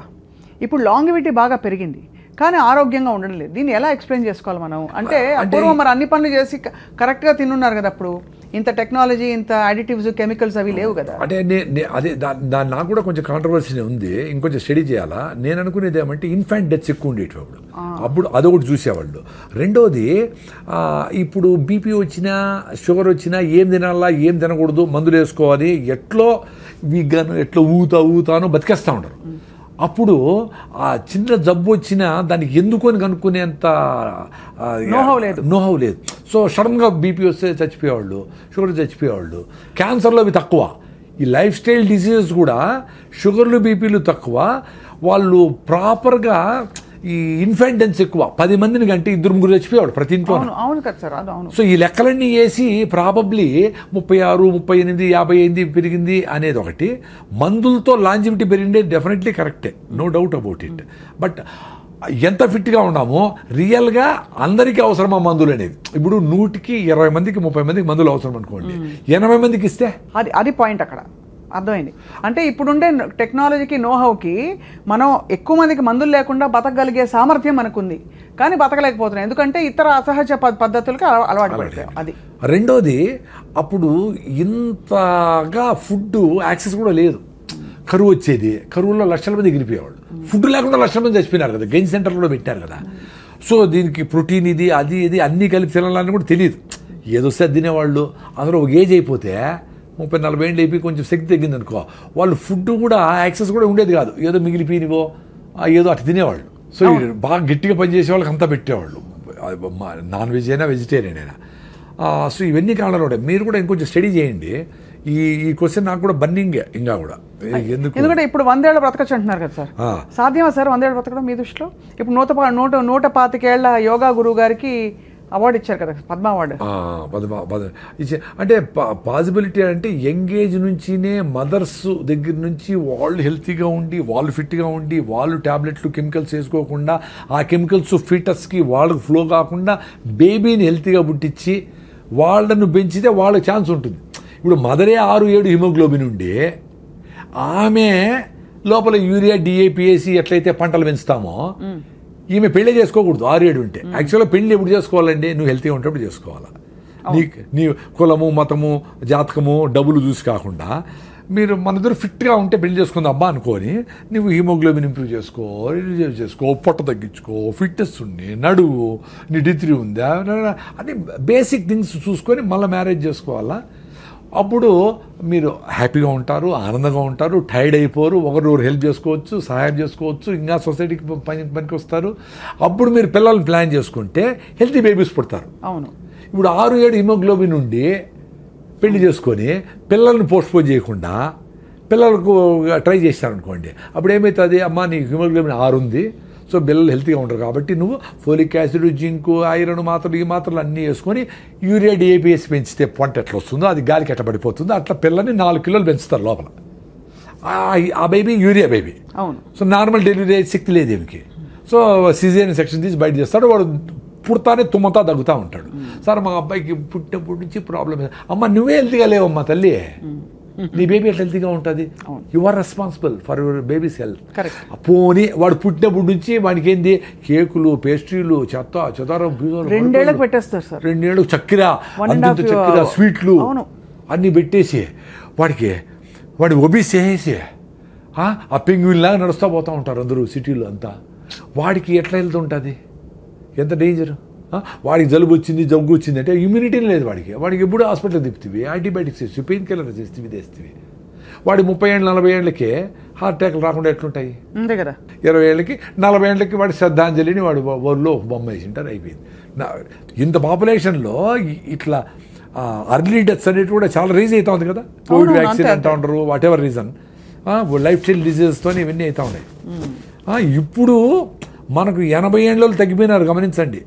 ఇప్పుడు లాంగివిటీ బాగా పెరిగింది కానీ ఆరోగ్యంగా ఉండడం లేదు. దీన్ని ఎలా ఎక్స్ప్లెయిన్ చేసుకోవాలి మనం? అంటే పూర్వం మరి అన్ని పనులు చేసి కరెక్ట్గా తిన్నున్నారు కదా, అప్పుడు ఇంత టెక్నాలజీ, ఇంత అడిటివ్స్, కెమికల్స్ అవి లేవు కదా. అంటే అదే దాని నాకు కూడా కొంచెం కాంట్రవర్సీ ఉంది, ఇంకొంచెం స్టడీ చేయాలా. నేను అనుకునేది ఏమంటే ఇన్ఫాంట్ డెత్స్ ఎక్కువ ఉండేవి అప్పుడు అదొకటి చూసేవాళ్ళు. రెండోది ఇప్పుడు బీపీ వచ్చినా షుగర్ వచ్చినా ఏం తినాలా ఏం తినకూడదు, మందులు వేసుకోవాలి, ఎట్లో వీగాను ఎట్లో ఊతాను బతికేస్తూ ఉంటారు. అప్పుడు ఆ చిన్న జబ్బు వచ్చినా దానికి ఎందుకొని కనుక్కునేంత నోహవ్ లేదు. సో సడన్గా బీపీ వస్తే చచ్చిపోయేవాళ్ళు, షుగర్ చచ్చిపోయేవాళ్ళు. క్యాన్సర్లో అవి తక్కువ. ఈ లైఫ్ స్టైల్ డిసీజెస్ కూడా షుగర్లు బీపీలు తక్కువ. వాళ్ళు ప్రాపర్గా ఈ ఇన్ఫెంటెన్స్ ఎక్కువ. 10 మందిని కంటే 2-3 చచ్చిపోయేవాడు ప్రతి ఇంట్లో. అవును కదా సార్, అవును. సో ఈ లెక్కలన్నీ వేసి ప్రాబబ్లీ 36, 38, 50 పెరిగింది అనేది ఒకటి. మందులతో లాంజివిటీ పెరిగిందే డెఫినెట్లీ కరెక్టే, no doubt about it. But ఎంత ఫిట్గా ఉన్నామో రియల్గా అందరికీ అవసరమా మందులు అనేది? ఇప్పుడు 100కి 20 మందికి 30 మందికి మందులు అవసరం అనుకోండి, 80 మందికి ఇస్తే అది పాయింట్ అక్కడ. అర్థమైంది. అంటే ఇప్పుడుండే టెక్నాలజీకి నోహౌకి మనం ఎక్కువ మందికి మందులు లేకుండా బతకగలిగే సామర్థ్యం మనకుంది, కానీ బతకలేకపోతున్నాం ఎందుకంటే ఇతర అసహజ పద్ధతులకి అలవాటు పడతాం. అది రెండోది, అప్పుడు ఇంతగా ఫుడ్ యాక్సెస్ కూడా లేదు. కరువు వచ్చేది, కరువులో లక్షల మంది ఎగిరిపోయేవాళ్ళు. ఫుడ్ లేకుండా లక్షల మంది చచ్చిపోయినారు కదా, గెయిన్ సెంటర్లో కూడా పెట్టారు కదా. సో దీనికి ప్రోటీన్ ఇది అది ఇది అన్నీ కలిపి తినాలని కూడా తెలియదు. ఏదొస్తే అది తినేవాళ్ళు. అందులో ఒక ఏజ్ అయిపోతే 30-40 ఏళ్ళు అయిపోయి కొంచెం శక్తి తగ్గింది అనుకో, వాళ్ళు ఫుడ్ కూడా యాక్సెస్ కూడా ఉండేది కాదు. ఏదో మిగిలిపోయినవో ఏదో అటు తినేవాళ్ళు. సో బాగా గట్టిగా పనిచేసే వాళ్ళకి అంతా పెట్టేవాళ్ళు, నాన్ వెజ్ అయినా వెజిటేరియన్ అయినా. సో ఇవన్నీ కారణాలు ఉంటాయి. మీరు కూడా ఇంకొంచెం స్టడీ చేయండి. ఈ క్వశ్చన్ నాకు కూడా బర్నింగే ఇంకా కూడా. ఎందుకంటే ఇప్పుడు 100 ఏళ్ళు బ్రతకచ్చు అంటున్నారు కదా సార్, సాధ్యమా సార్ 100 ఏళ్ళు బ్రతకడం మీ దృష్టిలో? ఇప్పుడు 125 ఏళ్ల యోగా గురువు గారికి అవార్డు ఇచ్చారు కదా, పద్మ అవార్డు. అంటే పాసిబిలిటీ అంటే యంగ్ ఏజ్ నుంచినే మదర్స్ దగ్గర నుంచి వాళ్ళు హెల్తీగా ఉండి, వాళ్ళు ఫిట్గా ఉండి, వాళ్ళు ట్యాబ్లెట్లు కెమికల్స్ వేసుకోకుండా, ఆ కెమికల్స్ ఫీటస్కి వాళ్ళకి ఫ్లో కాకుండా బేబీని హెల్తీగా పుట్టించి వాళ్ళను పెంచితే వాళ్ళకి ఛాన్స్ ఉంటుంది. ఇప్పుడు మదరే 6-7 హిమోగ్లోబిన్ ఉండి ఆమె లోపల యూరియా డిఏపిఏసి ఎట్లయితే పంటలు పెంచుతామో, ఈమె పెళ్లి చేసుకోకూడదు 6-7 ఉంటే. యాక్చువల్గా పెళ్లి ఎప్పుడు చేసుకోవాలండి? నువ్వు హెల్తీగా ఉంటప్పుడు చేసుకోవాలా. నీ కులము, మతము, జాతకము, డబ్బులు చూసి కాకుండా మీరు మన దగ్గర ఫిట్గా ఉంటే పెళ్లి చేసుకుంది అబ్బా అనుకొని, నువ్వు హిమోగ్లోబిన్ ఇంప్రూవ్ చేసుకో, పొట్ట తగ్గించుకో, ఫిట్నెస్ ఉండి, నడువు, నీ డిగ్రీ ఉందా అని బేసిక్ థింగ్స్ చూసుకొని మళ్ళీ మ్యారేజ్ చేసుకోవాలా. అప్పుడు మీరు హ్యాపీగా ఉంటారు, ఆనందంగా ఉంటారు, టైర్డ్ అయిపోరు, ఒకరు హెల్ప్ చేసుకోవచ్చు, సహాయం చేసుకోవచ్చు, ఇంకా సొసైటీకి పనికి వస్తారు. అప్పుడు మీరు పిల్లల్ని ప్లాన్ చేసుకుంటే హెల్తీ బేబీస్ పుడతారు. అవును. ఇప్పుడు 6-7 హిమోగ్లోబిన్ ఉండి పెళ్లి చేసుకొని పిల్లల్ని పోస్ట్పోన్ చేయకుండా పిల్లలకు ట్రై చేస్తారనుకోండి, అప్పుడు ఏమవుతుంది? అమ్మ నీ హిమోగ్లోబిన్ 6 ఉంది, సో పిల్లలు హెల్తీగా ఉంటారు కాబట్టి నువ్వు ఫోలిక్ యాసిడ్, జింకు, ఐరన్ మాత్రలు, ఈ మాత్రలు అన్నీ వేసుకొని యూరియా డిఏపిఎస్ పెంచితే పంట ఎట్లా వస్తుందో అది గాలికి ఎట్లా పడిపోతుందో అట్లా పిల్లల్ని 4 కిలోలు పెంచుతారు లోపల. ఆ బేబీ యూరియా బేబీ. అవును. సో నార్మల్ డెలివరీ అయ్యే శక్తి లేదు ఏమికి. సో సిజేరియన్ సెక్షన్ తీసి బయట చేస్తాడు. వాడు పుడతానే తుమ్మతా తగ్గుతూ ఉంటాడు. సార్ మా అబ్బాయికి పుట్టినప్పటి నుంచి ప్రాబ్లం. అమ్మ నువ్వే హెల్తీగా లేవమ్మా తల్లి, నీ బేబీ ఎట్లా హెల్తీగా ఉంటుంది? You are responsible for your baby's health. పోనీ వాడు పుట్టినప్పటి నుంచి వాడికి ఏంది కేకులు, పేస్ట్రీలు, చెదారం 2 ఏళ్ళకి పెట్టేస్తారు సార్. 2 ఏళ్ళు చక్కెర, అంతంత చక్కెర, స్వీట్లు అన్నీ పెట్టేసి వాడి ఒబీస్ చేసేసి ఆ పెంగ్విన్ లాగా నడుస్తూ పోతూ ఉంటారు అందరూ సిటీలో అంతా. వాడికి ఎట్లా వెళ్తుంటుంది? ఎంత డేంజర్. వాడికి జలుబు వచ్చింది, జగ్గు వచ్చింది అంటే ఇమ్యూనిటీ లేదు వాడికి ఎప్పుడు హాస్పిటల్ తిప్పుతీవి, యాంటీబయాటిక్స్ వేసి, పెయిన్ కిల్లర్ చేస్తేవి తెస్తేవి. వాడి 30 ఏళ్ళు 40 ఏళ్ళకి హార్ట్ అటాక్లు రాకుండా ఎట్లుంటాయి? అంతే కదా. 20 ఏళ్ళకి 40 ఏళ్ళకి వాడి శ్రద్ధాంజలిని వాడు ఊళ్ళో బొమ్మ వేసింటారు, అయిపోయింది. ఇంత పాపులేషన్లో ఇట్లా అర్లీ డెత్స్ అనేవి కూడా చాలా రీజ్ అవుతా ఉంది కదా. కోవిడ్ వ్యాక్సిన్ అంటూ ఉంటారు, whatever reason, lifestyle డిజీజెస్తో ఇవన్నీ అవుతా ఉన్నాయి. ఇప్పుడు మనకు 80 ఏళ్ళు తగ్గిపోయినారు గమనించండి.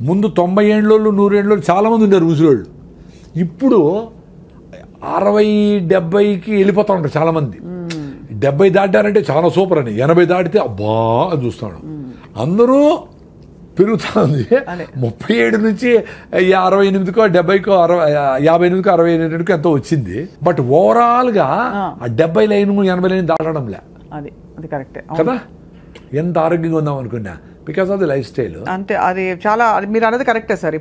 ముందు 90 ఏళ్ళు 100 ఏళ్ళు చాలా మంది ఉన్నారు ముసలోళ్ళు. ఇప్పుడు 60-70కి వెళ్ళిపోతా ఉంటారు చాలా మంది. 70 దాటారంటే చాలా సూపర్ అని, 80 దాటితే అబ్బా అని చూస్తాడు. అందరూ పెరుగుతా ఉంది. 37 నుంచి 68కో 70కో 58కో 68కో ఎంతో వచ్చింది. బట్ ఓవరాల్గా ఆ 70 లైన్ 80 లైన్ దాటడంలే. అది కరెక్టే కదా. ఎంత ఆరోగ్యంగా ఉందాం అనుకున్నా because of the life style. అంతే, అది చాలా మీరు అనేది కరెక్టే సార్.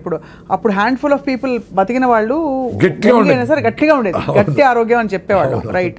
అప్పుడు హ్యాండ్ఫుల్ ఆఫ్ పీపుల్ బతికిన వాళ్ళు గట్టిగా ఉండేది, గట్టి ఆరోగ్యం అని చెప్పేవాళ్ళు. రైట్.